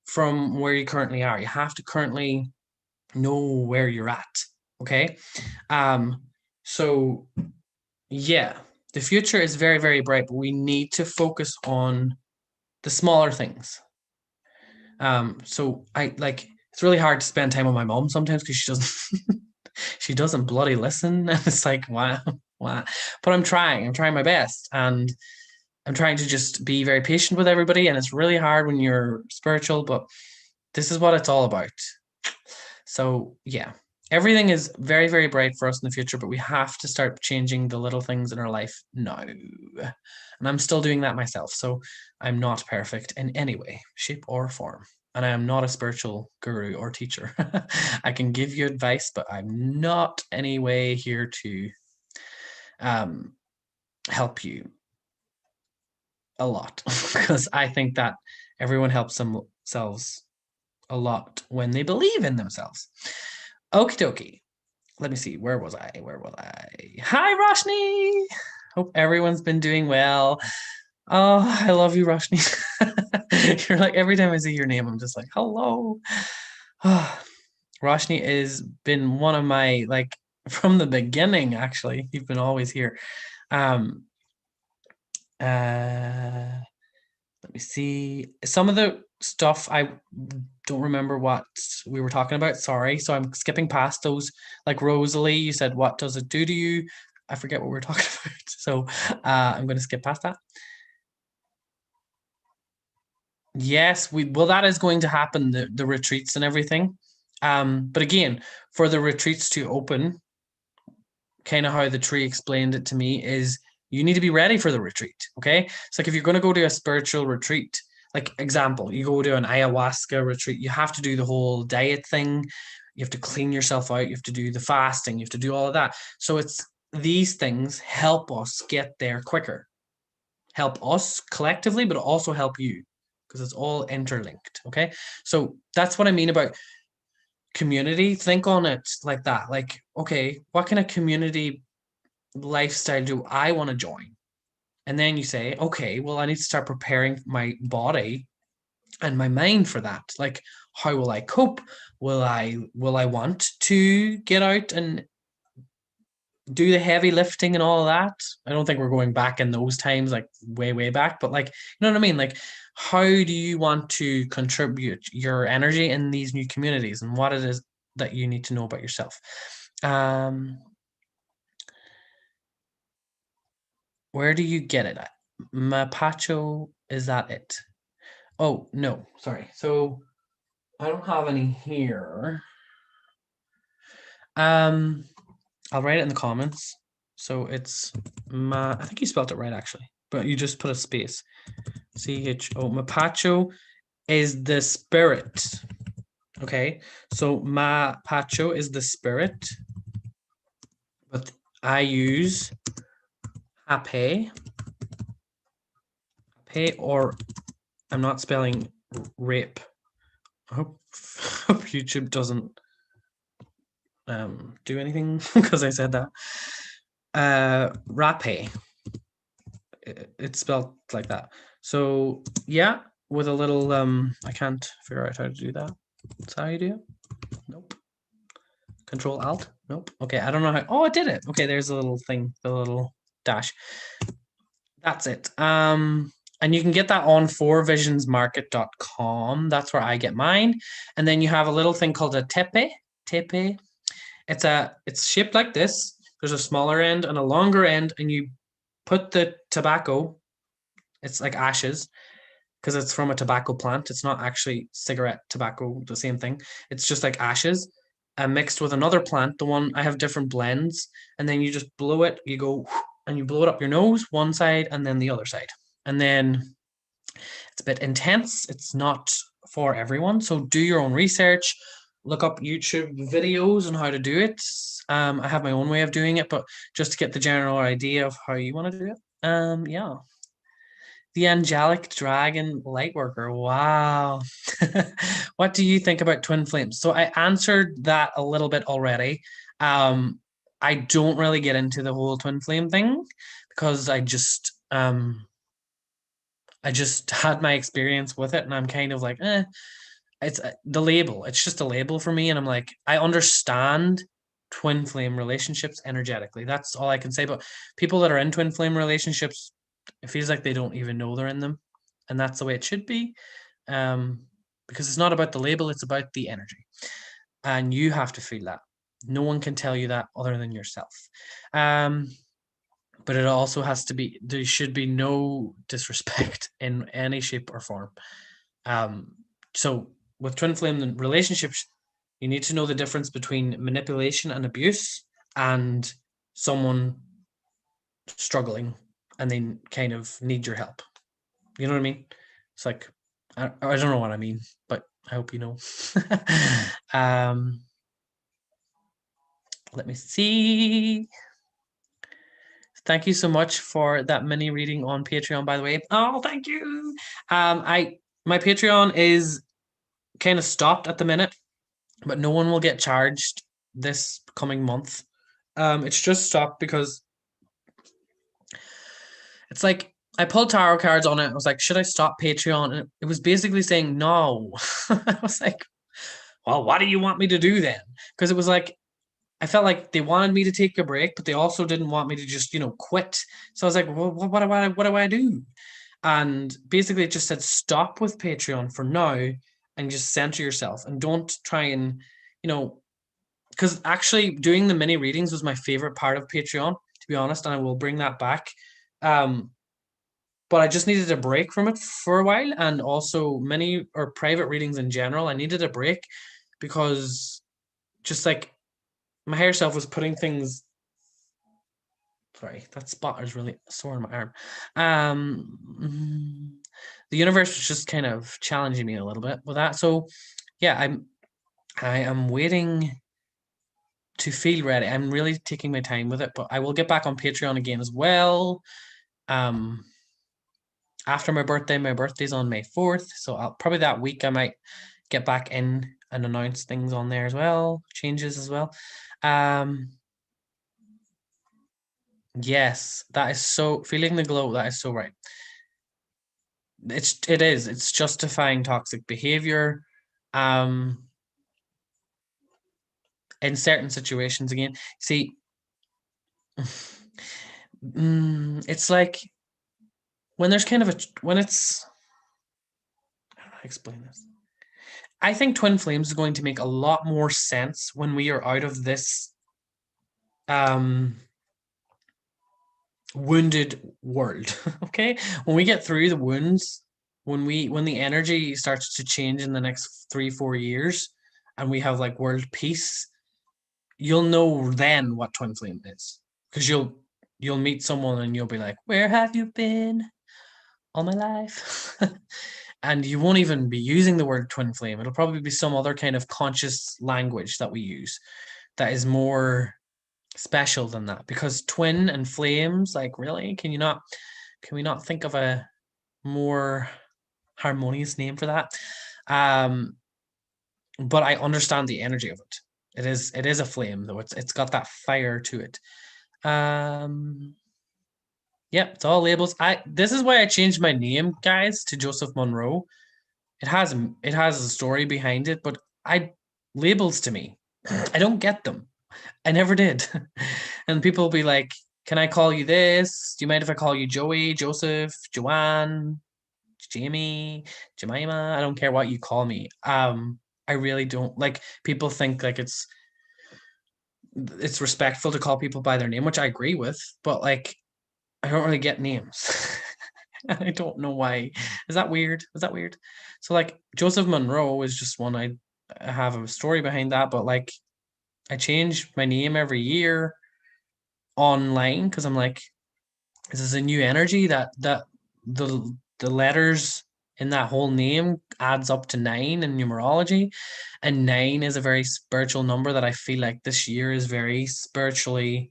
from where you currently are. You have to currently know where you're at. Okay. So yeah, the future is very, very bright, but we need to focus on the smaller things. So it's really hard to spend time with my mom sometimes, because she doesn't bloody listen. And it's like, wow. But I'm trying my best, and I'm trying to just be very patient with everybody. And it's really hard when you're spiritual, but this is what it's all about. So yeah, everything is very, very bright for us in the future, but we have to start changing the little things in our life now. And I'm still doing that myself. So I'm not perfect in any way, shape, or form. And I am not a spiritual guru or teacher. I can give you advice, but I'm not any way here to help you a lot, because I think that everyone helps themselves a lot when they believe in themselves. Okie dokie. Let me see. Where was I? Hi, Roshni. Hope everyone's been doing well. Oh, I love you, Roshni. You're like, every time I see your name, I'm just like, hello. Roshni has been one of my, from the beginning, actually. You've been always here. Let me see. Some of the stuff I don't remember what we were talking about. Sorry. So I'm skipping past those. Like Rosalie, you said, what does it do to you? I forget what we were talking about. So I'm going to skip past that. Yes, that is going to happen, the retreats and everything. But again, for the retreats to open, kind of how the tree explained it to me is, you need to be ready for the retreat. Okay. It's like, if you're going to go to a spiritual retreat, like example, you go to an ayahuasca retreat, you have to do the whole diet thing. You have to clean yourself out. You have to do the fasting. You have to do all of that. So these things help us get there quicker, help us collectively, but also help you, because it's all interlinked. Okay. So that's what I mean about community. Think on it like that. Like, okay, what kind of community lifestyle do I want to join? And then you say, okay, well, I need to start preparing my body and my mind for that. Like, how will I cope? Will I want to get out and do the heavy lifting and all of that? I don't think we're going back in those times, like way, way back, but like, you know what I mean? Like, how do you want to contribute your energy in these new communities, and what it is that you need to know about yourself? Where do you get it at? Mapacho, is that it? Oh, no, sorry. So I don't have any here. I'll write it in the comments. So it's I think you spelled it right, actually, but you just put a space. CHO. Mapacho is the spirit. Okay. So Mapacho is the spirit, but I use Hape or I'm not spelling rape. I hope YouTube doesn't do anything because I said that. Rape. It's spelled like that. So yeah, with a little I can't figure out how to do that. That's how you do it. Nope. Control Alt. Nope. Okay, I don't know how. Oh, I did it. Okay, there's a little thing, the little dash. That's it. And you can get that on forvisionsmarket.com. That's where I get mine. And then you have a little thing called a tepe. Tepe. It's shaped like this. There's a smaller end and a longer end, and you put the tobacco. It's like ashes because it's from a tobacco plant. It's not actually cigarette tobacco, the same thing. It's just like ashes mixed with another plant. The one I have different blends, and then you just blow it. You go and you blow it up your nose, one side and then the other side. And then it's a bit intense. It's not for everyone. So do your own research. Look up YouTube videos on how to do it. I have my own way of doing it, but just to get the general idea of how you want to do it. Yeah. The angelic dragon lightworker. Wow. What do you think about twin flames? So I answered that a little bit already. I don't really get into the whole twin flame thing because I just had my experience with it and I'm kind of like, it's the label. It's just a label for me. And I'm like, I understand twin flame relationships energetically. That's all I can say. But people that are in twin flame relationships, it feels like they don't even know they're in them. And that's the way it should be. Because it's not about the label, it's about the energy. And you have to feel that. No one can tell you that other than yourself. But it also has to be, there should be no disrespect in any shape or form. So with twin flame relationships, you need to know the difference between manipulation and abuse and someone struggling and they kind of need your help. You know what I mean? It's like, I don't know what I mean, but I hope you know. Let me see. Thank you so much for that mini reading on Patreon, by the way. Oh, thank you. My Patreon is kind of stopped at the minute, but no one will get charged this coming month. It's just stopped because it's like I pulled tarot cards on it. I was like, should I stop Patreon? And it was basically saying no. I was like, well, what do you want me to do then? Because it was like I felt like they wanted me to take a break, but they also didn't want me to just, quit. So I was like, well, what do I do? And basically it just said stop with Patreon for now and just center yourself and don't try and, because actually doing the mini readings was my favorite part of Patreon, to be honest, and I will bring that back. But I just needed a break from it for a while, and also mini or private readings in general, I needed a break because just like my higher self was putting things. Sorry, that spot is really sore on my arm. The universe was just kind of challenging me a little bit with that. So yeah, I am waiting to feel ready. I'm really taking my time with it, but I will get back on Patreon again as well. After my birthday's on May 4th. So I'll probably that week I might get back in and announce things on there as well, changes as well. Yes, that is so feeling the glow, that is so right. It's justifying toxic behavior. In certain situations again. See, it's like when there's kind of when it's how do I explain this? I think twin flames is going to make a lot more sense when we are out of this wounded world. Okay, when we get through the wounds, when the energy starts to change in the next 3-4 years and we have like world peace, you'll know then what twin flame is, because you'll meet someone and you'll be like, where have you been all my life? And you won't even be using the word twin flame. It'll probably be some other kind of conscious language that we use that is more special than that, because twin and flames, like, really, can we not think of a more harmonious name for that. But I understand the energy of it. It is a flame though. It's got that fire to it. Yeah, it's all labels. This is why I changed my name, guys, to Joseph Monroe. It has a story behind it, but I labels to me, I don't get them. I never did. And people will be like, "Can I call you this? Do you mind if I call you Joey, Joseph, Joanne, Jamie, Jemima? I don't care what you call me." I really don't like people think like it's respectful to call people by their name, which I agree with, but like I don't really get names. I don't know why. Is that weird? Is that weird? So like Joseph Monroe is just one I have a story behind that, but like I change my name every year online because I'm like, this is a new energy that the letters in that whole name adds up to 9 in numerology. And 9 is a very spiritual number that I feel like this year is very spiritually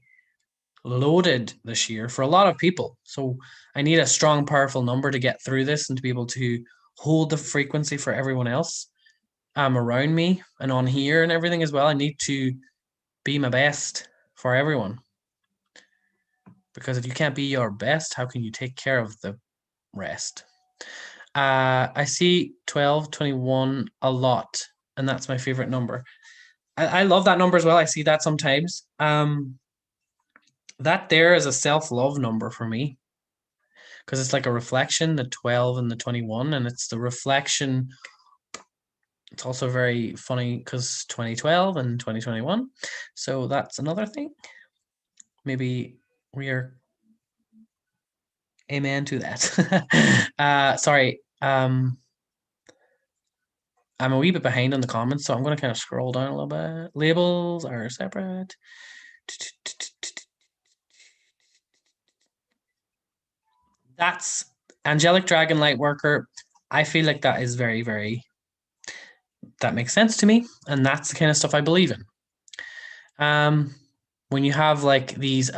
loaded this year for a lot of people. So I need a strong, powerful number to get through this and to be able to hold the frequency for everyone else around me and on here and everything as well. I need to be my best for everyone. Because if you can't be your best, how can you take care of the rest? I see 12, 21 a lot, and that's my favorite number. I love that number as well. I see that sometimes. That there is a self-love number for me because it's like a reflection, the 12 and the 21, and it's the reflection. It's also very funny because 2012 and 2021. So that's another thing. Maybe we are amen to that. Sorry. I'm a wee bit behind on the comments, so I'm going to kind of scroll down a little bit. Labels are separate. That's Angelic Dragon Lightworker. I feel like that is very, very, that makes sense to me. And that's the kind of stuff I believe in. When you have like these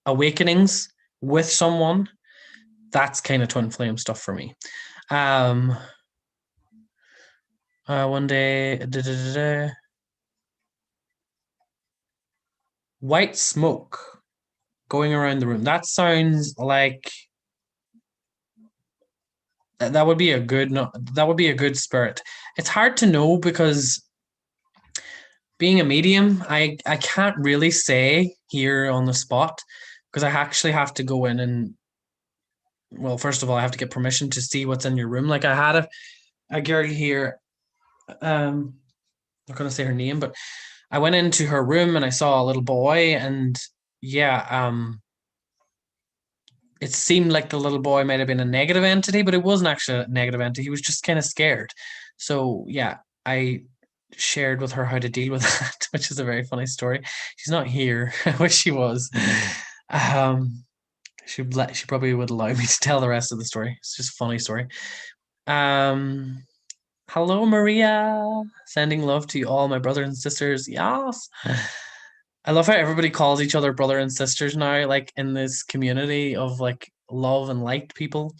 awakenings with someone, that's kind of twin flame stuff for me. One day, white smoke going around the room. That sounds like that would be a good no, that would be a good spirit. It's hard to know because being a medium, I can't really say here on the spot because I actually have to go in and well, first of all, I have to get permission to see what's in your room. Like I had a girl here, I'm not gonna say her name, but I went into her room and I saw a little boy and yeah, it seemed like the little boy might have been a negative entity, but it wasn't actually a negative entity. He was just kind of scared. So yeah, I shared with her how to deal with that, which is a very funny story. She's not here. I wish she was. Um, she probably would allow me to tell the rest of the story. It's just a funny story. Um, Hello, Maria. Sending love to all my brothers and sisters. Yes. I love how everybody calls each other brother and sisters now, like in this community of like love and light people.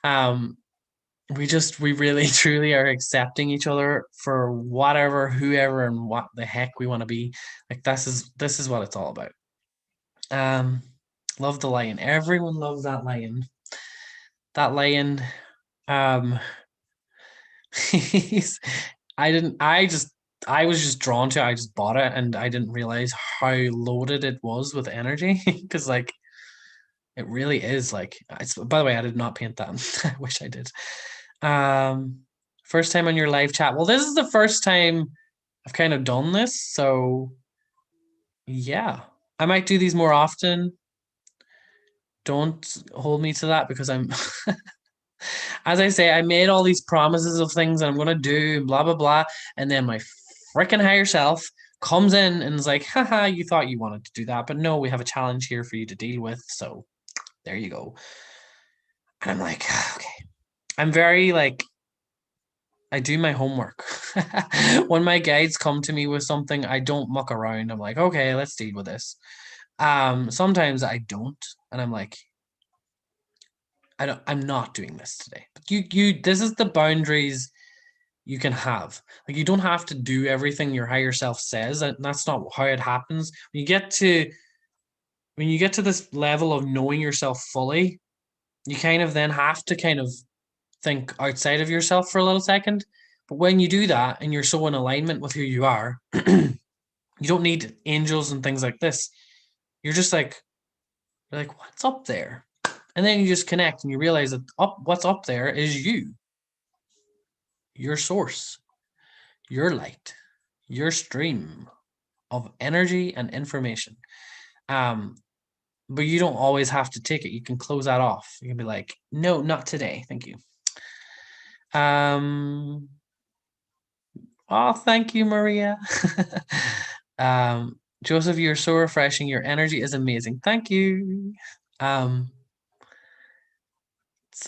Um, we really truly are accepting each other for whatever, whoever, and what the heck we want to be. Like this is what it's all about. Um, love the lion. Everyone loves that lion. That lion. Um, he's. I didn't. I was just drawn to it. I just bought it, and I didn't realize how loaded it was with energy. Because like it really is. Like it's. By the way, I did not paint that. I wish I did. Um, First time on your live chat. Well, this is the first time I've kind of done this, so yeah, I might do these more often. Don't hold me to that because I'm, as I say, I made all these promises of things that I'm gonna do, blah blah blah, and then my freaking higher self comes in and is like, haha, you thought you wanted to do that, but no, we have a challenge here for you to deal with, so there you go. And I'm like, okay. I'm very like I do my homework. When my guides come to me with something, I don't muck around. I'm like, okay, let's deal with this. Sometimes I don't, and I'm like, I'm not doing this today. But this is the boundaries you can have. Like, you don't have to do everything your higher self says. And that's not how it happens. When you get to this level of knowing yourself fully, you kind of then have to kind of think outside of yourself for a little second. But when you do that and you're so in alignment with who you are, you don't need angels and things like this. You're just like, you're like, what's up there? And then you just connect and you realize that what's up there is you, your source, your light, your stream of energy and information. Um, but you don't always have to take it. You can close that off. You can be like, no, not today. Thank you. Oh, thank you, Maria. Joseph, you're so refreshing. Your energy is amazing. Thank you. Um,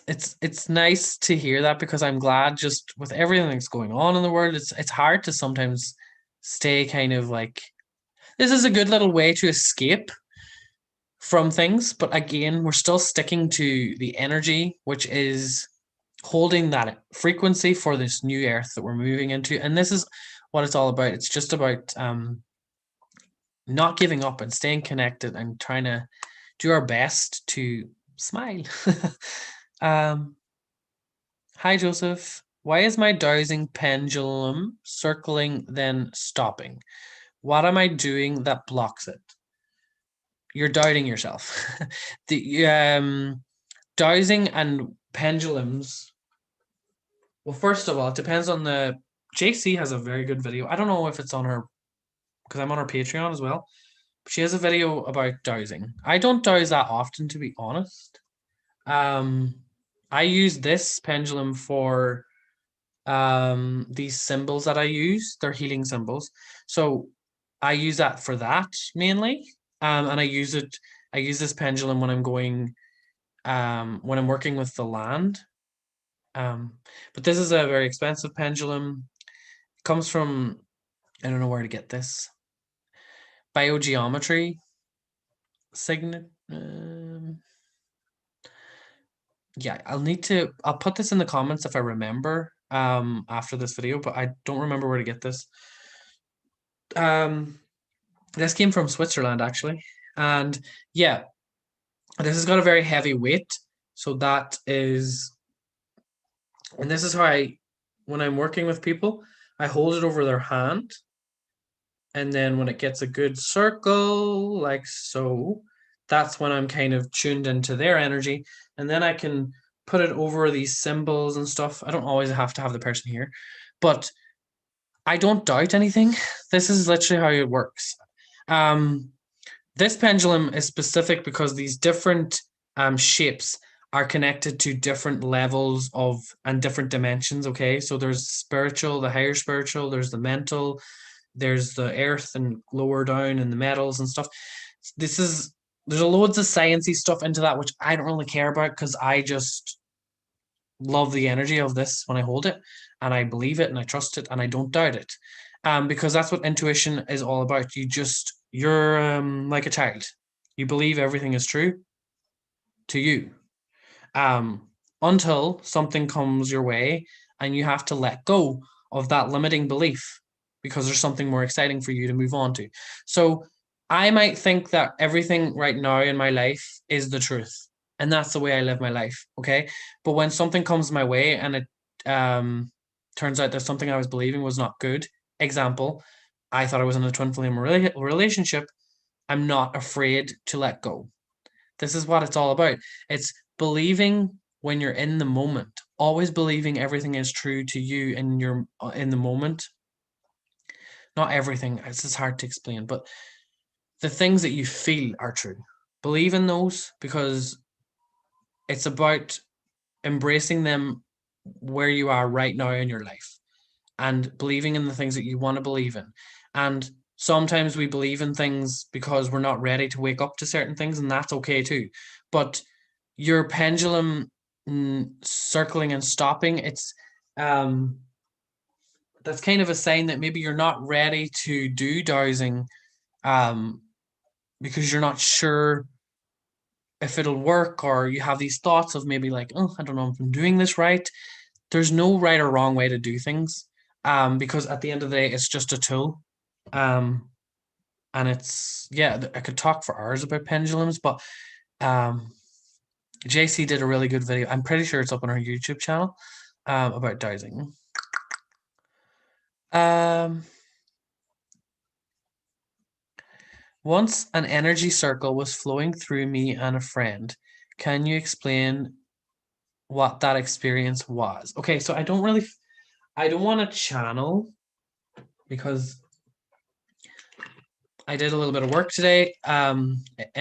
it's nice to hear that, because I'm glad, just with everything that's going on in the world, it's hard to sometimes stay kind of like, this is a good little way to escape from things, but again, we're still sticking to the energy, which is holding that frequency for this new earth that we're moving into. And this is what it's all about. It's just about not giving up and staying connected and trying to do our best to smile. Hi, Joseph. Why is my dowsing pendulum circling then stopping? What am I doing that blocks it? You're doubting yourself. The dowsing and pendulums. Well, first of all, it depends on the. JC has a very good video. I don't know if it's on her, because I'm on her Patreon as well. But she has a video about dowsing. I don't douse that often, to be honest. I use this pendulum for these symbols that I use. They're healing symbols. So I use that for that mainly. And I use this pendulum when I'm going when I'm working with the land. But this is a very expensive pendulum. It comes from, I don't know where to get this. Biogeometry signet. Yeah, I'll put this in the comments if I remember after this video, but I don't remember where to get this. This came from Switzerland, actually. And yeah, this has got a very heavy weight. So that is, and this is how when I'm working with people, I hold it over their hand. And then when it gets a good circle, like so, that's when I'm kind of tuned into their energy. And then I can put it over these symbols and stuff. I don't always have to have the person here, but I don't doubt anything. This is literally how it works. This pendulum is specific because these different shapes are connected to different levels of and different dimensions. Okay, so there's spiritual, the higher spiritual, there's the mental, there's the earth and lower down and the metals and stuff. There's loads of sciencey stuff into that, which I don't really care about, because I just love the energy of this when I hold it, and I believe it and I trust it and I don't doubt it. Because that's what intuition is all about. You're like a child. You believe everything is true to you. Until something comes your way and you have to let go of that limiting belief, because there's something more exciting for you to move on to. So I might think that everything right now in my life is the truth, and that's the way I live my life. Okay. But when something comes my way and it turns out that something I was believing was not good, example, I thought I was in a twin flame relationship, I'm not afraid to let go. This is what it's all about. It's believing when you're in the moment, always believing everything is true to you and you're in the moment. Not everything, it's just hard to explain, but the things that you feel are true. Believe in those, because it's about embracing them where you are right now in your life, and believing in the things that you want to believe in. And sometimes we believe in things because we're not ready to wake up to certain things, and that's okay too. But your pendulum circling and stopping, it's that's kind of a sign that maybe you're not ready to do dowsing, because you're not sure if it'll work, or you have these thoughts of maybe like, oh, I don't know if I'm doing this right. There's no right or wrong way to do things. Because at the end of the day, it's just a tool. Um, and it's, yeah, I could talk for hours about pendulums, but um, JC did a really good video. I'm pretty sure it's up on her YouTube channel about dowsing. Once an energy circle was flowing through me and a friend. Can you explain what that experience was? Okay, so I don't want to channel because I did a little bit of work today,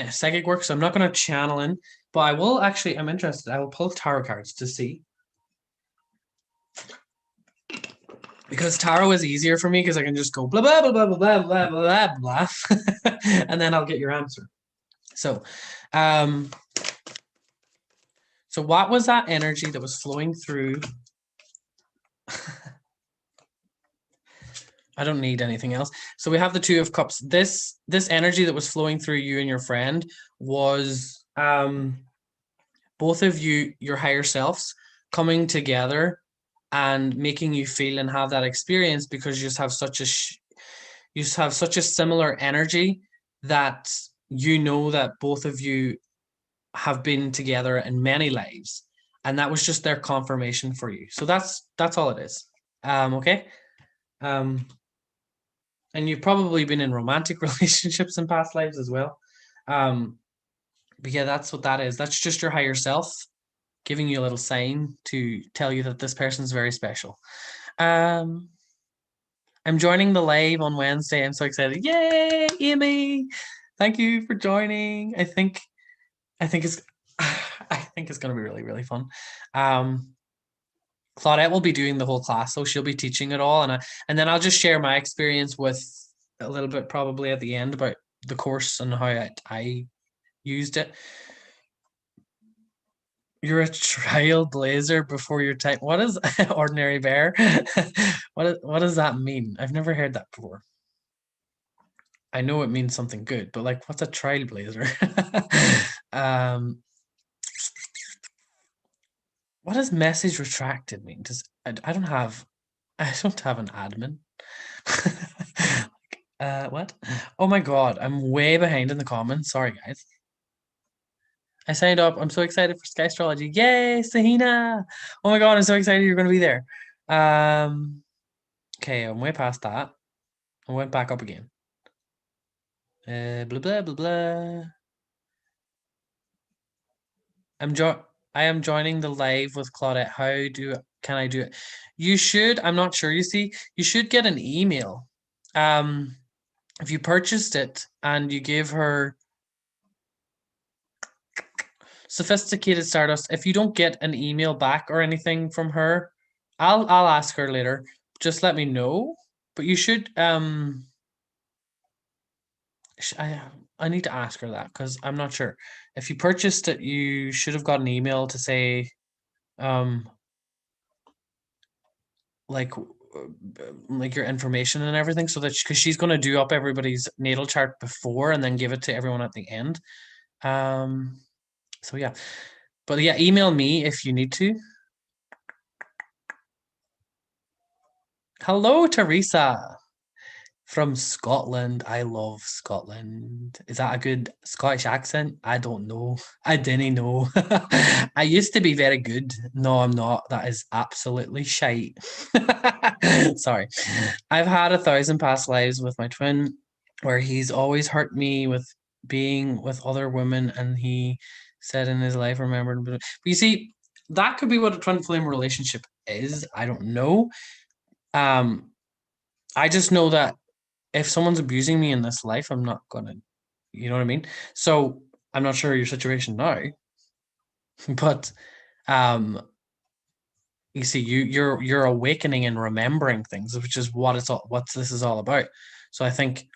psychic work, so I'm not going to channel in, but I will actually, I'm interested. I will pull tarot cards to see. Because tarot is easier for me because I can just go blah, blah, blah, blah, blah, blah, blah, blah, and then I'll get your answer. So, so what was that energy that was flowing through? I don't need anything else. So we have the Two of Cups. This energy that was flowing through you and your friend was both of you, your higher selves, coming together and making you feel and have that experience because you just have such a similar energy that you know that both of you have been together in many lives, and that was just their confirmation for you. So that's all it is. Okay. And you've probably been in romantic relationships in past lives as well. But yeah, that's what that is. That's just your higher self giving you a little sign to tell you that this person's very special. I'm joining the live on Wednesday. I'm so excited. Yay, Amy. Thank you for joining. I think it's I think it's gonna be really, really fun. Claudette will be doing the whole class, so she'll be teaching it all, and then I'll just share my experience with a little bit probably at the end about the course and how I used it. You're a trailblazer before your time. What is ordinary bear? What does that mean? I've never heard that before. I know it means something good, but like, what's a trailblazer? What does message retracted mean? Does I don't have an admin. What? Oh my God, I'm way behind in the comments. Sorry, guys. I signed up. I'm so excited for Skystrology. Yay, Sahina! Oh my God, I'm so excited you're going to be there. Okay, I'm way past that. I went back up again. Blah blah blah blah. I am joining the live with Claudette. Can I do it? You should. I'm not sure. You see, you should get an email. If you purchased it and you give her Sophisticated Stardust, if you don't get an email back or anything from her, I'll ask her later. Just let me know. But you should I need to ask her that because I'm not sure. If you purchased it, you should have got an email to say like your information and everything, so that because she's going to do up everybody's natal chart before and then give it to everyone at the end. So yeah, but yeah, email me if you need to. Hello, Teresa from Scotland. I love Scotland. Is that a good Scottish accent? I don't know. I didn't know. I used to be very good. No, I'm not. That is absolutely shite. Sorry. I've had 1,000 past lives with my twin where he's always hurt me with being with other women, and he said in his life, remembered. But you see, that could be what a twin flame relationship is. I don't know. I just know that if someone's abusing me in this life, I'm not gonna, you know what I mean? So I'm not sure your situation now, but um, you see, you're awakening and remembering things, which is what this is all about. So I think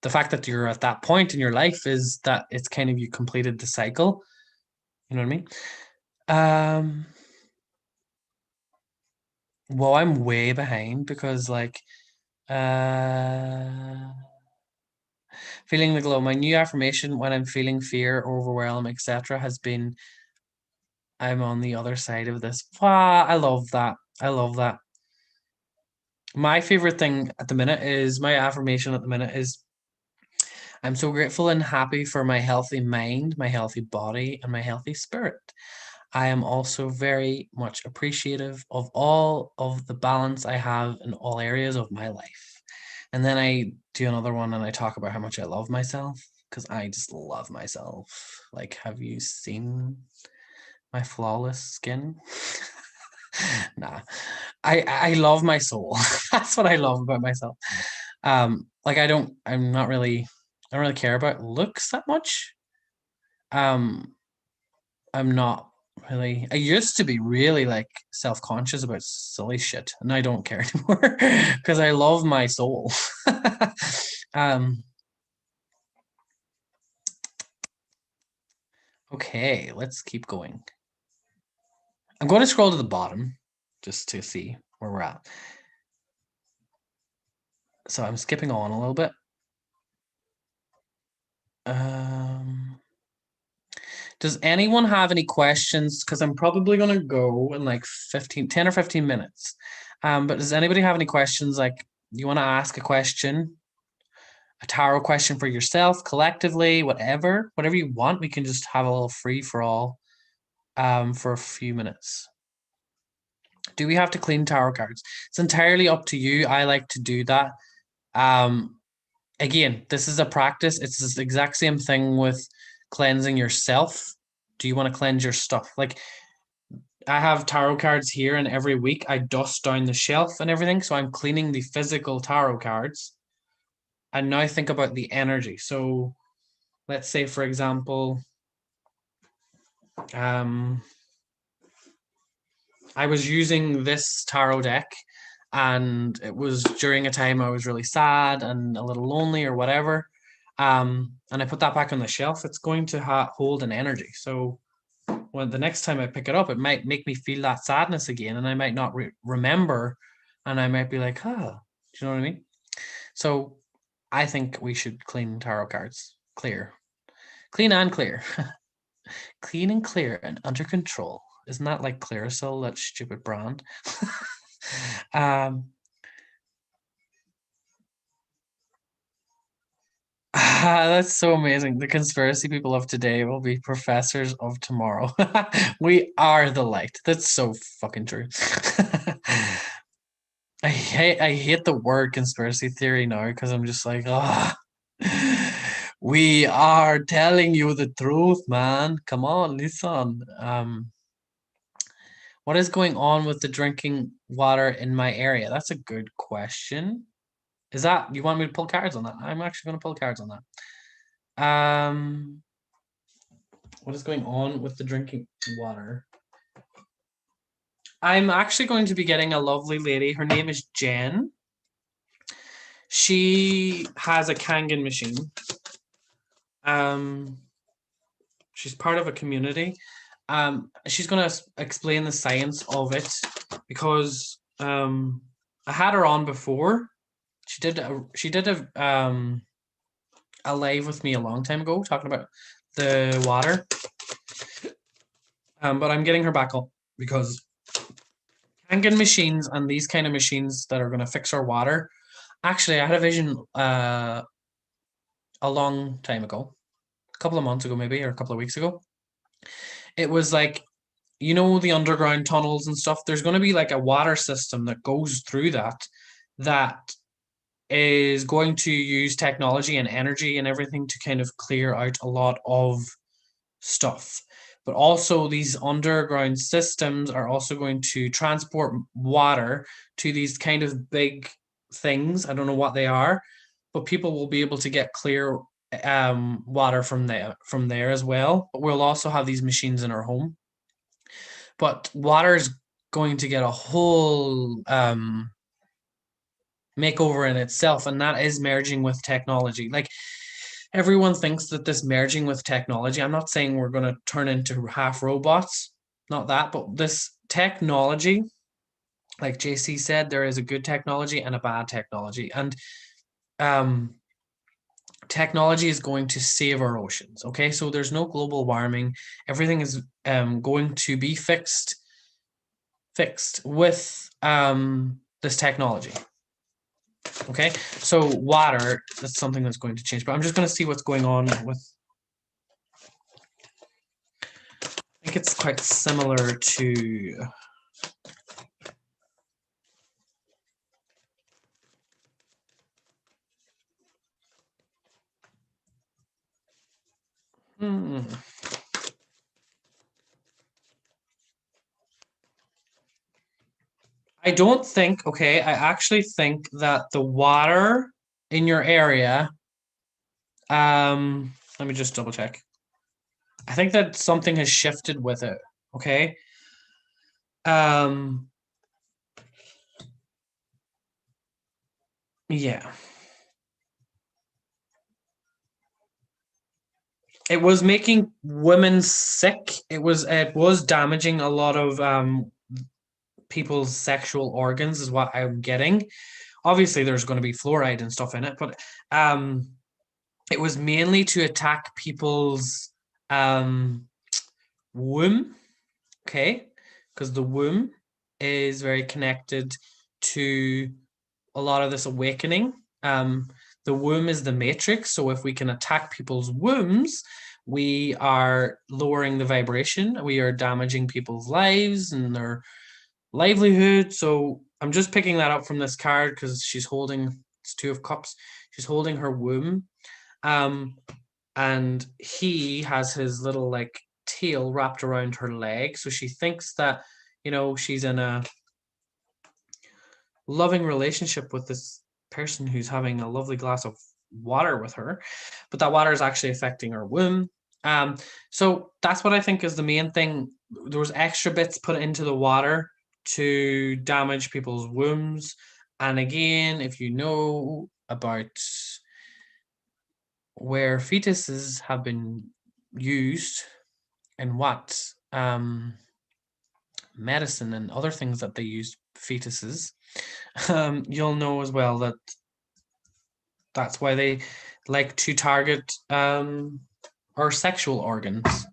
the fact that you're at that point in your life is that it's kind of you completed the cycle. You know what I mean? Well, I'm way behind because like Feeling the glow. My new affirmation when I'm feeling fear, overwhelm, etc., has been I'm on the other side of this. Wow, I love that. I love that. My favorite thing at the minute is my affirmation at the minute is I'm so grateful and happy for my healthy mind, my healthy body, and my healthy spirit. I am also very much appreciative of all of the balance I have in all areas of my life. And then I do another one and I talk about how much I love myself because I just love myself. Like, have you seen my flawless skin? Nah. I love my soul. That's what I love about myself. Like I'm not really I don't really care about looks that much. Um, I'm not really I used to be really like self-conscious about silly shit, and I don't care anymore because I love my soul. um, okay, let's keep going. I'm going to scroll to the bottom just to see where we're at. So I'm skipping on a little bit. Does anyone have any questions? Because I'm probably going to go in like 10 or 15 minutes. But does anybody have any questions? Like, you want to ask a question, a tarot question for yourself, collectively, whatever you want. We can just have a little free for all for a few minutes. Do we have to clean tarot cards? It's entirely up to you. I like to do that. Again, this is a practice. It's the exact same thing with cleansing yourself. Do you want to cleanse your stuff? Like, I have tarot cards here, and every week I dust down the shelf and everything. So I'm cleaning the physical tarot cards. And now think about the energy. So let's say, for example, I was using this tarot deck, and it was during a time I was really sad and a little lonely or whatever. And I put that back on the shelf. It's going to hold an energy. So when the next time I pick it up, it might make me feel that sadness again, and I might not remember, and I might be like, do you know what I mean? So I think we should clean tarot cards. Clean and clear. Clean and clear and under control. Isn't that like Clearasil, that stupid brand? That's so amazing. The conspiracy people of today will be professors of tomorrow. We are the light. That's so fucking true. I hate the word conspiracy theory now because I'm just like, we are telling you the truth, man. Come on, listen. What is going on with the drinking water in my area? That's a good question. Is that you want me to pull cards on that? I'm actually going to pull cards on that. What is going on with the drinking water? I'm actually going to be getting a lovely lady. Her name is Jen. She has a Kangen machine. She's part of a community. She's going to explain the science of it because I had her on before. She did a live with me a long time ago talking about the water. But I'm getting her back up because Kangen machines and these kind of machines that are going to fix our water. Actually, I had a vision a long time ago, a couple of months ago maybe, or a couple of weeks ago. It was like, you know, the underground tunnels and stuff. There's going to be like a water system that goes through that is going to use technology and energy and everything to kind of clear out a lot of stuff. But also these underground systems are also going to transport water to these kind of big things. I don't know what they are, but people will be able to get clear water from there as well. But we'll also have these machines in our home. But water is going to get a whole makeover in itself, and that is merging with technology. Like, everyone thinks that this merging with technology, I'm not saying we're going to turn into half robots, not that, but this technology, like JC said, there is a good technology and a bad technology. And technology is going to save our oceans. Okay, so there's no global warming. Everything is going to be fixed with this technology. Okay, so water, that's something that's going to change, but I'm just going to see what's going on with. I think it's quite similar to. I don't think, okay, I actually think that the water in your area, let me just double check. I think that something has shifted with it, okay? Yeah. It was making women sick. It was damaging a lot of people's sexual organs is what I'm getting. Obviously there's going to be fluoride and stuff in it, but it was mainly to attack people's womb, okay? Because the womb is very connected to a lot of this awakening. The womb is the matrix, so if we can attack people's wombs, we are lowering the vibration. We are damaging people's lives and their livelihood. So I'm just picking that up from this card because she's holding, it's Two of Cups. She's holding her womb. And he has his little like tail wrapped around her leg. So she thinks that, she's in a loving relationship with this person who's having a lovely glass of water with her, but that water is actually affecting her womb. So that's what I think is the main thing. There was extra bits put into the water to damage people's wombs. And again, if you know about where fetuses have been used and what medicine and other things that they use fetuses, you'll know as well that that's why they like to target our sexual organs.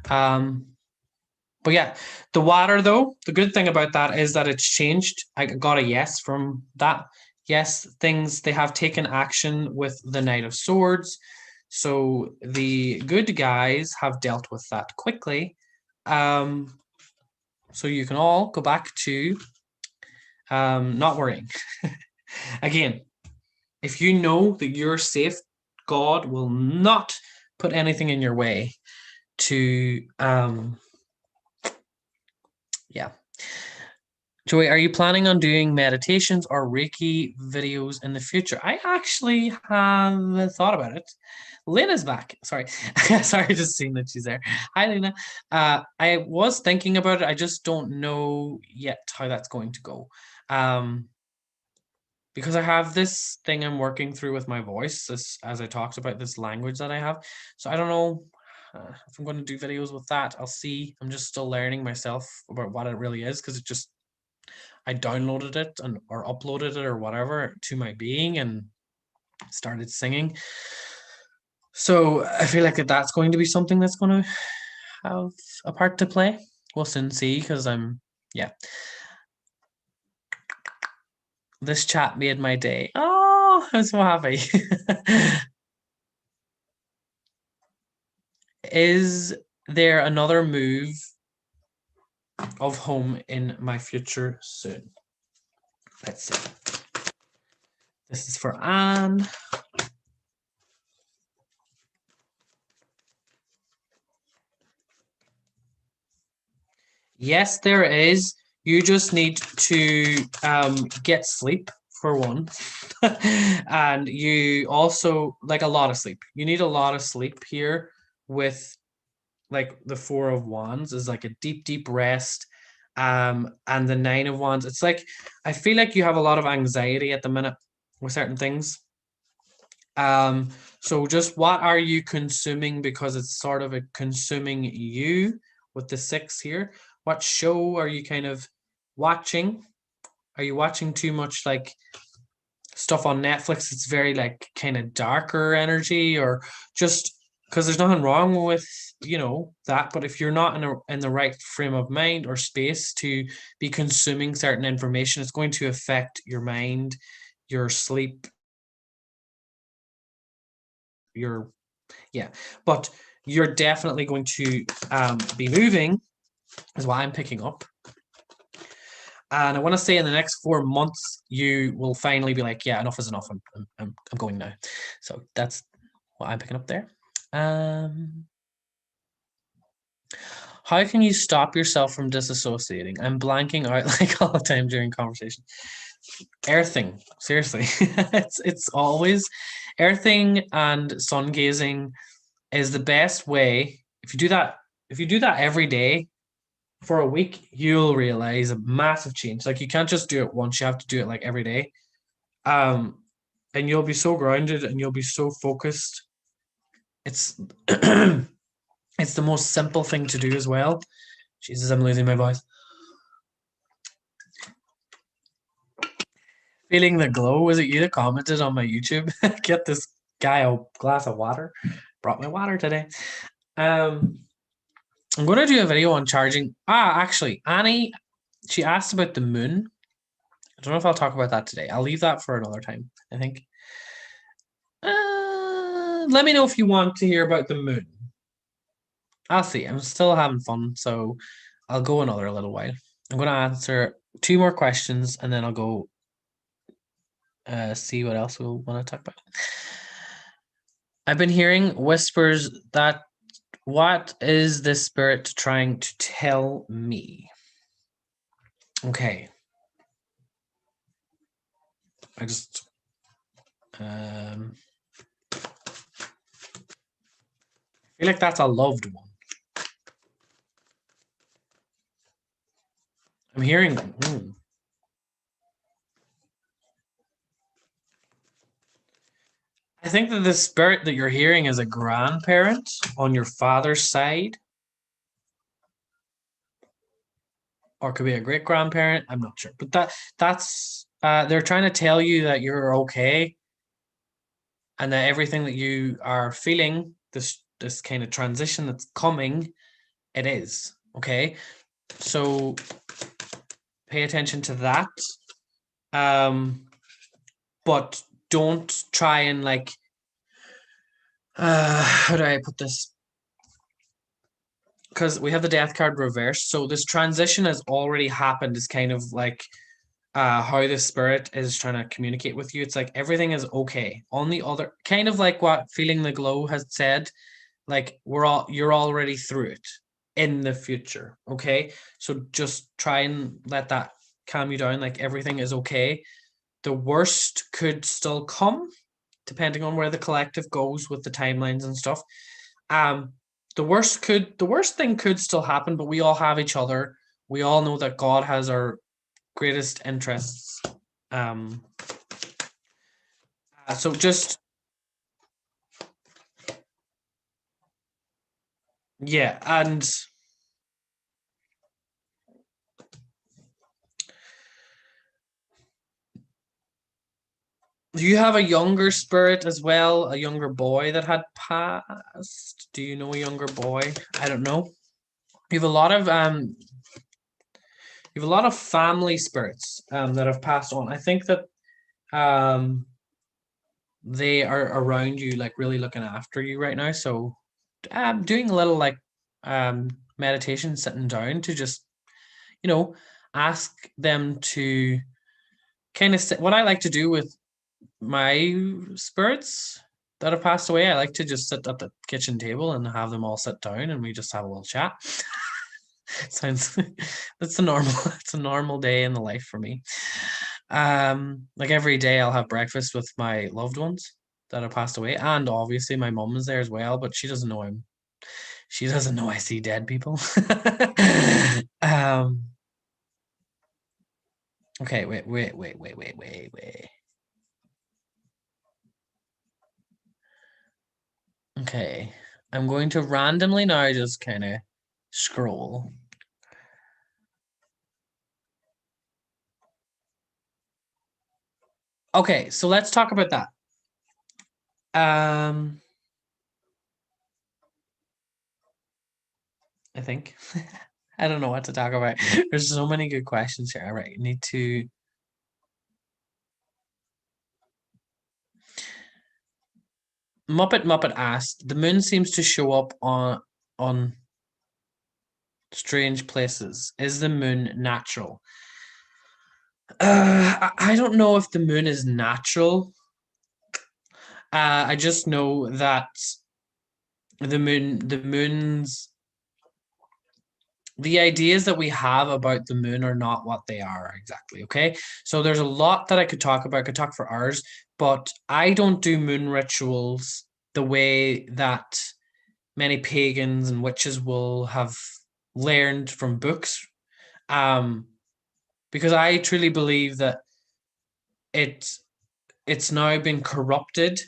But yeah, the water though, the good thing about that is that it's changed. I got a yes from that. Yes, they have taken action with the Knight of Swords. So the good guys have dealt with that quickly. So you can all go back to not worrying. Again, if you know that you're safe, God will not put anything in your way to yeah. Joey, are you planning on doing meditations or Reiki videos in the future? I actually have thought about it. Lena's back. Sorry. Sorry, just seeing that she's there. Hi, Lena. I was thinking about it. I just don't know yet how that's going to go. Because I have this thing I'm working through with my voice, as I talked about, this language that I have. So I don't know if I'm going to do videos with that. I'll see. I'm just still learning myself about what it really is, because I downloaded it or uploaded it or whatever to my being and started singing. So I feel like that's going to be something that's going to have a part to play. We'll soon see, because yeah. This chat made my day. Oh, I'm so happy. Is there another move of home in my future soon? Let's see. This is for Anne. Yes, there is. You just need to get sleep for one. And you also like a lot of sleep. You need a lot of sleep here with like the Four of Wands is like a deep, deep rest. And the Nine of Wands, it's like I feel like you have a lot of anxiety at the minute with certain things. So just what are you consuming? Because it's sort of a consuming you with the 6 here. What show are you kind of watching? Are you watching too much like stuff on Netflix, it's very like kind of darker energy, or just because there's nothing wrong with that, but if you're not in the right frame of mind or space to be consuming certain information, it's going to affect your mind, your sleep, your yeah. But you're definitely going to be moving, is what I'm picking up. And I want to say in the next 4 months, you will finally be like, yeah, enough is enough. I'm going now. So that's what I'm picking up there. How can you stop yourself from disassociating? I'm blanking out like all the time during conversation. Earthing, seriously. it's always earthing, and sun gazing is the best way. If you do that every day for a week, you'll realize a massive change. Like, you can't just do it once, you have to do it like every day. And you'll be so grounded and you'll be so focused. It's it's the most simple thing to do as well. Jesus, I'm losing my voice. Feeling the glow. Was it you that commented on my YouTube? Get this guy a glass of water. Brought my water today. I'm going to do a video on charging. Actually, Annie, she asked about the moon. I don't know if I'll talk about that today. I'll leave that for another time, I think. Let me know if you want to hear about the moon. I'll see. I'm still having fun, so I'll go another little while. I'm going to answer 2 more questions, and then I'll go see what else we'll want to talk about. I've been hearing whispers that what is the spirit trying to tell me? Okay. I just I feel like that's a loved one. I'm hearing I think that the spirit that you're hearing is a grandparent on your father's side, or it could be a great grandparent. I'm not sure, but that's they're trying to tell you that you're okay, and that everything that you are feeling, this kind of transition that's coming, it is okay. So pay attention to that. But don't try and like how do I put this? Because we have the death card reversed, so this transition has already happened. Is kind of like how the spirit is trying to communicate with you. It's like everything is okay. On the other, kind of like what Feeling the Glow has said, like you're already through it in the future. Okay, so just try and let that calm you down. Like, everything is okay. The worst could still come, depending on where the collective goes with the timelines and stuff. Um, the worst thing could still happen, but we all have each other. We all know that God has our greatest interests. So just yeah, and do you have a younger spirit as well? A younger boy that had passed? Do you know a younger boy? I don't know. You have a lot of family spirits that have passed on. I think that they are around you, like really looking after you right now. So doing a little like meditation, sitting down to just, ask them to kind of sit. What I like to do with my spirits that have passed away, I like to just sit at the kitchen table and have them all sit down and we just have a little chat. Sounds that's it's a normal day in the life for me. Like every day I'll have breakfast with my loved ones that have passed away, and obviously my mom is there as well, but she doesn't know I see dead people. Okay, wait. Okay. I'm going to randomly now just kind of scroll. Okay, so let's talk about that. I think. I don't know what to talk about. There's so many good questions here. All right, need to. Muppet asked, the moon seems to show up on strange places. Is the moon natural? I don't know if the moon is natural. I just know that the ideas that we have about the moon are not what they are exactly. Okay, so there's a lot that I could talk about. I could talk for hours, but I don't do moon rituals the way that many pagans and witches will have learned from books. Because I truly believe that it it's now been corrupted.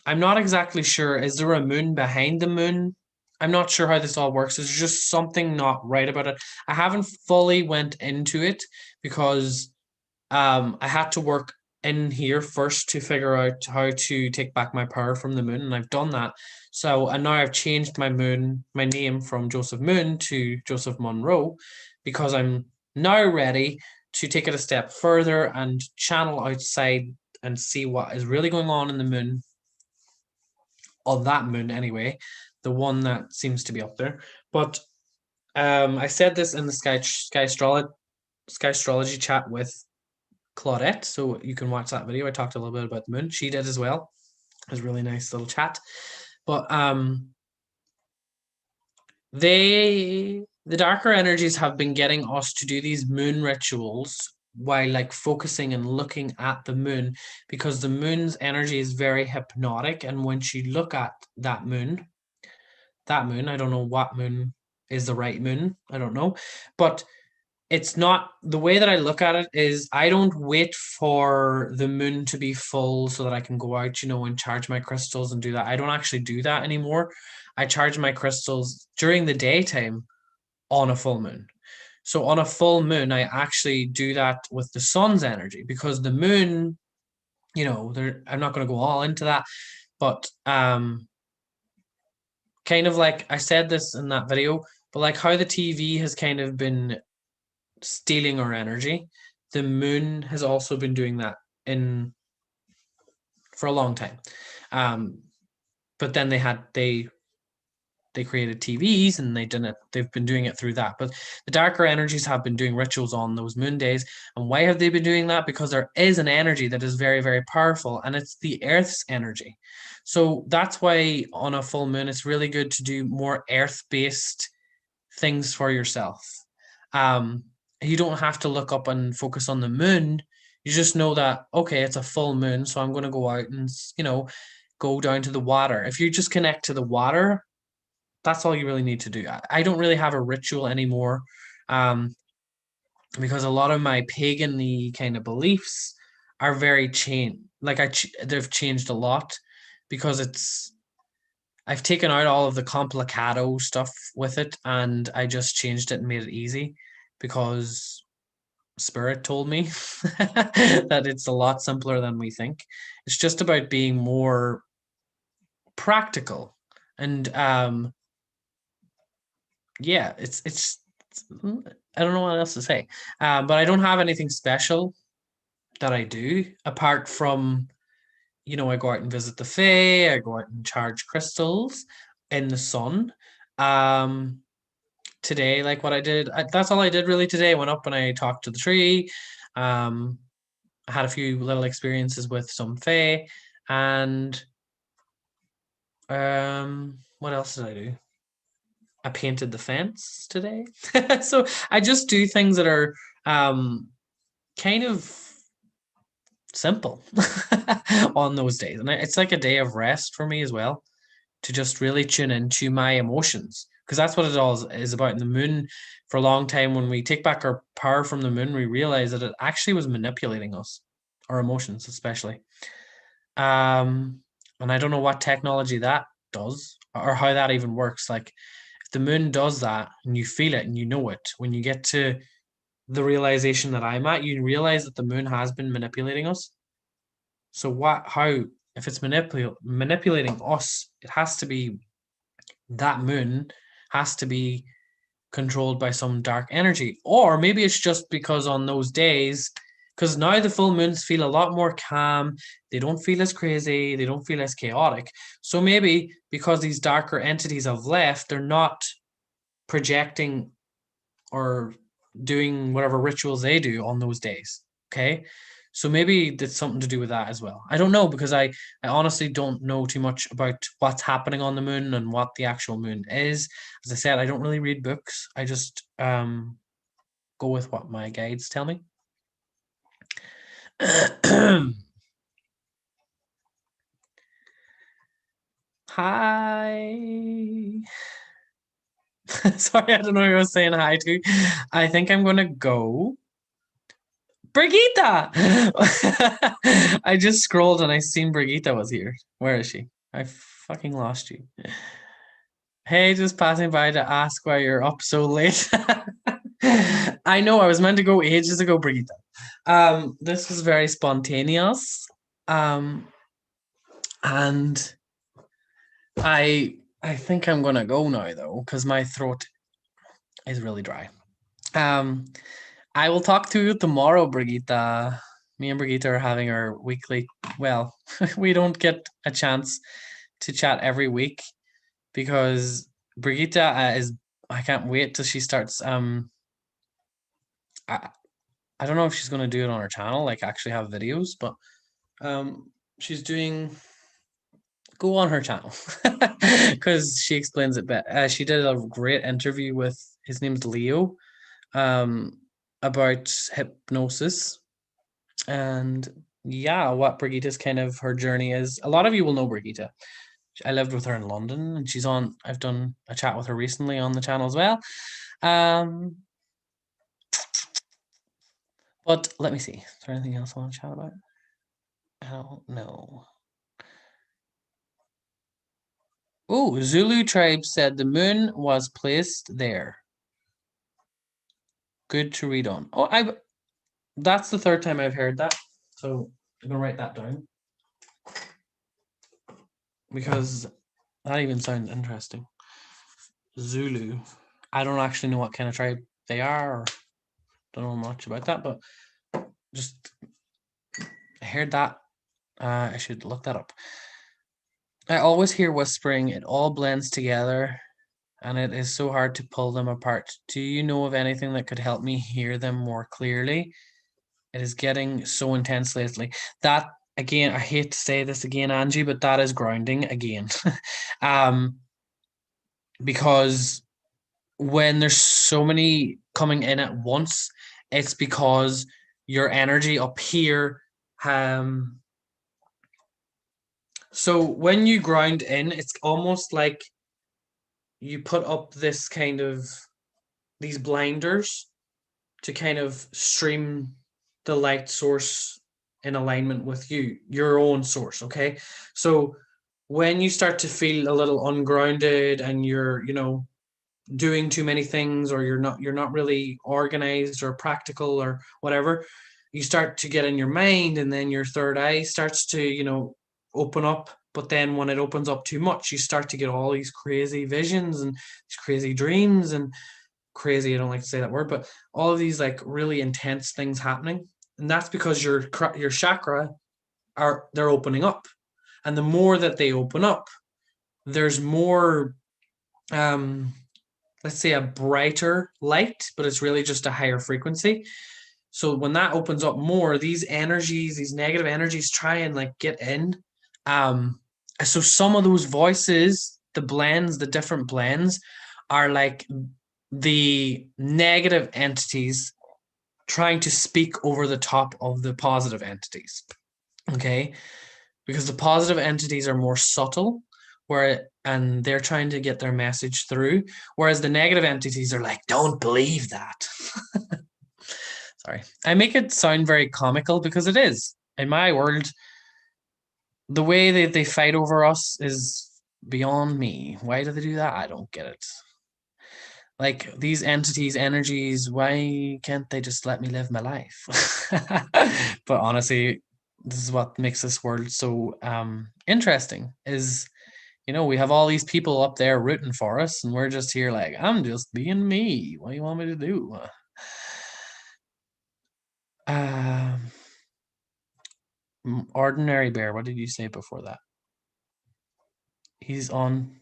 I'm not exactly sure. Is there a moon behind the moon? I'm not sure how this all works. There's just something not right about it. I haven't fully went into it because I had to work in here first to figure out how to take back my power from the moon, and I've done that. So, and now I've changed my name from Joseph Moon to Joseph Monroe because I'm now ready to take it a step further and channel outside and see what is really going on in the moon, on that moon anyway, the one that seems to be up there. But I said this in the Skystrology chat with Claudette, so you can watch that video. I talked a little bit about the moon. She did as well. It was a really nice little chat. But the darker energies have been getting us to do these moon rituals while like focusing and looking at the moon, because the moon's energy is very hypnotic, and once you look at that moon, I don't know what moon is the right moon, I don't know, but it's not, the way that I look at it is I don't wait for the moon to be full so that I can go out, and charge my crystals and do that. I don't actually do that anymore. I charge my crystals during the daytime on a full moon. So on a full moon, I actually do that with the sun's energy, because the moon, I'm not going to go all into that, but kind of like I said this in that video, but like how the TV has kind of been stealing our energy, the moon has also been doing that for a long time. But then they created TVs and they've been doing it through that. But the darker energies have been doing rituals on those moon days. And why have they been doing that? Because there is an energy that is very, very powerful, and it's the Earth's energy. So that's why on a full moon, it's really good to do more Earth-based things for yourself. You don't have to look up and focus on the moon. You just know that, okay, it's a full moon, so I'm going to go out and, go down to the water. If you just connect to the water, that's all you really need to do. I don't really have a ritual anymore, because a lot of my pagan-y kind of beliefs are very changed. Like they've changed a lot, because I've taken out all of the complicado stuff with it, and I just changed it and made it easy, because Spirit told me that it's a lot simpler than we think. It's just about being more practical, and yeah, it's I don't know what else to say. But I don't have anything special that I do apart from, I go out and visit the Fae, I go out and charge crystals in the sun. Today, like what I did, that's all I did really today. I went up and I talked to the tree. I had a few little experiences with some Fae, and what else did I do? I painted the fence today. So I just do things that are kind of simple on those days. And it's like a day of rest for me as well, to just really tune into my emotions. Because that's what it all is about. In the moon, for a long time, when we take back our power from the moon, we realize that it actually was manipulating us, our emotions especially. And I don't know what technology that does or how that even works. Like, if the moon does that and you feel it and you know it, when you get to the realization that I'm at, you realize that the moon has been manipulating us. So how, if it's manipulating us, it has to be, that moon has to be controlled by some dark energy. Or maybe it's just because on those days, because now the full moons feel a lot more calm, they don't feel as crazy, they don't feel as chaotic. So maybe because these darker entities have left, they're not projecting or doing whatever rituals they do on those days. Okay. So maybe it's something to do with that as well. I don't know, because I honestly don't know too much about what's happening on the moon and what the actual moon is. As I said, I don't really read books. I just go with what my guides tell me. Hi. Sorry, I don't know who I was saying hi to. I think I'm gonna go. Brigitte! I just scrolled and I seen Brigitte was here. Where is she? I fucking lost you. Hey, just passing by to ask why you're up so late. I know I was meant to go ages ago, Brigitte. This was very spontaneous. And I think I'm gonna go now though, because my throat is really dry. Um, I will talk to you tomorrow, Brigitte. Me and Brigitte are having our weekly. Well, we don't get a chance to chat every week because Brigitte is. I can't wait till she starts. I, I don't know if she's going to do it on her channel, like actually have videos, but she's doing. Go on her channel because she explains it better. She did a great interview with his name's Leo, about hypnosis. And yeah, what Brigitte's kind of her journey is. A lot of you will know Brigitte. I lived with her in London, and I've done a chat with her recently on the channel as well. But let me see. Is there anything else I want to chat about? I don't know. Oh, Zulu tribe said the moon was placed there. Good to read on. Oh, that's the third time I've heard that. So I'm gonna write that down because that even sounds interesting. Zulu. I don't actually know what kind of tribe they are, or don't know much about that, but just I heard that. I should look that up. I always hear whispering. It all blends together, and it is so hard to pull them apart. Do you know of anything that could help me hear them more clearly? It is getting so intense lately. That again, I hate to say this again, Angie, but that is grounding again. Because when there's so many coming in at once, it's because your energy up here. So when you ground in, it's almost like you put up this kind of these blinders to kind of stream the light source in alignment with you, your own source. Okay. So when you start to feel a little ungrounded and you're, doing too many things, or you're not really organized or practical or whatever, you start to get in your mind, and then your third eye starts to open up. But then when it opens up too much, you start to get all these crazy visions and these crazy dreams, and crazy, I don't like to say that word, but all of these like really intense things happening. And that's because your chakra they're opening up, and the more that they open up, there's more let's say a brighter light, but it's really just a higher frequency. So when that opens up more, these energies, these negative energies, try and like get in. So some of those voices, the different blends, are like the negative entities trying to speak over the top of the positive entities. Okay, because the positive entities are more subtle, and they're trying to get their message through, whereas the negative entities are like, don't believe that. Sorry, I make it sound very comical because it is. In my world, the way that they fight over us is beyond me. Why do they do that? I don't get it. Like these entities, energies, why can't they just let me live my life? But honestly, this is what makes this world so interesting is, we have all these people up there rooting for us, and we're just here like, I'm just being me. What do you want me to do? Um, Ordinary Bear, what did you say before that? He's on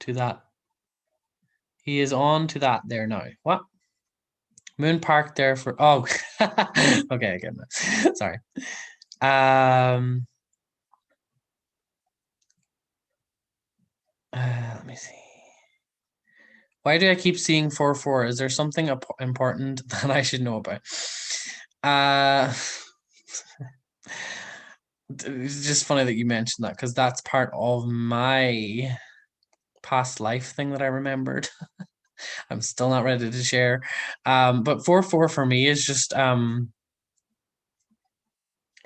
to that. He is on to that there now. What? Moon Park there for okay, I get that. Sorry. Let me see. Why do I keep seeing 4-4? Is there something important that I should know about? Uh it's just funny that you mentioned that because that's part of my past life thing that I remembered. I'm still not ready to share. But 4-4 for me is just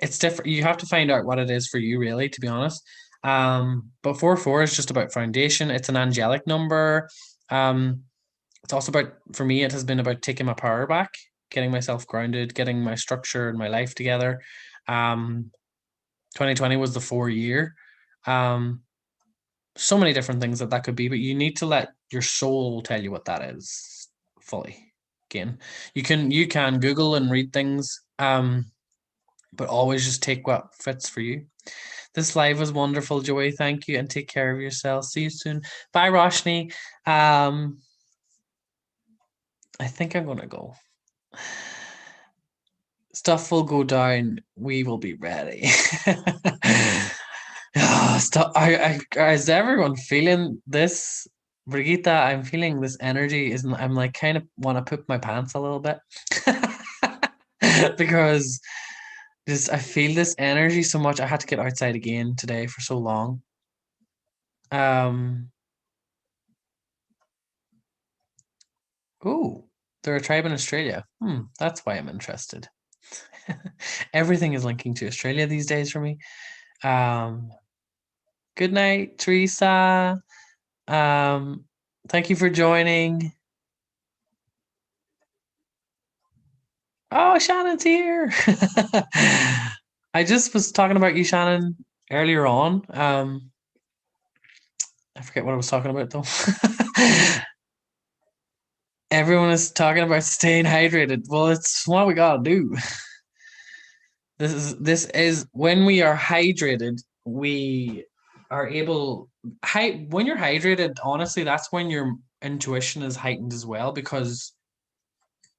it's different. You have to find out what it is for you, really, to be honest. But 4-4 is just about foundation. It's an angelic number. It's also about, for me, it has been about taking my power back, getting myself grounded, getting my structure and my life together. 2020 was the 4 year. So many different things that could be, but you need to let your soul tell you what that is fully. Again, you can Google and read things, but always just take what fits for you. This live was wonderful, Joey. Thank you, and take care of yourself. See you soon. Bye, Roshni. I think I'm gonna go. Stuff will go down. We will be ready. Stop. Is everyone feeling this? Brigitte, I'm feeling this energy. I'm like kind of want to poop my pants a little bit because just I feel this energy so much. I had to get outside again today for so long. Oh, they're a tribe in Australia. That's why I'm interested. Everything is linking to Australia these days for me. Um, Good night, Teresa. Thank you for joining. Oh, Shannon's here. I just was talking about you, Shannon, earlier on. I forget what I was talking about though. Everyone is talking about staying hydrated. Well, it's what we gotta do. This is when we are hydrated, we are able when you're hydrated, honestly, that's when your intuition is heightened as well, because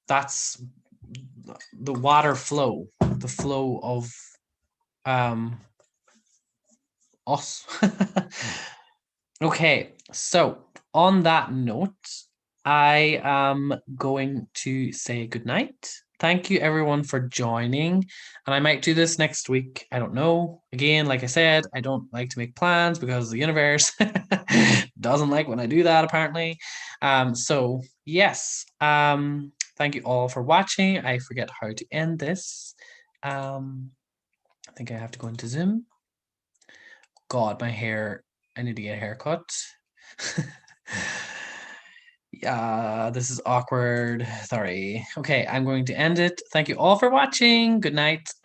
that's the water flow, the flow of us. Okay, so on that note, I am going to say goodnight. Thank you everyone for joining. And I might do this next week. I don't know. Again, like I said, I don't like to make plans because the universe doesn't like when I do that, apparently. So yes. Thank you all for watching. I forget how to end this. I think I have to go into Zoom. God, my hair. I need to get a haircut. Yeah, this is awkward. Sorry. Okay, I'm going to end it. Thank you all for watching. Good night.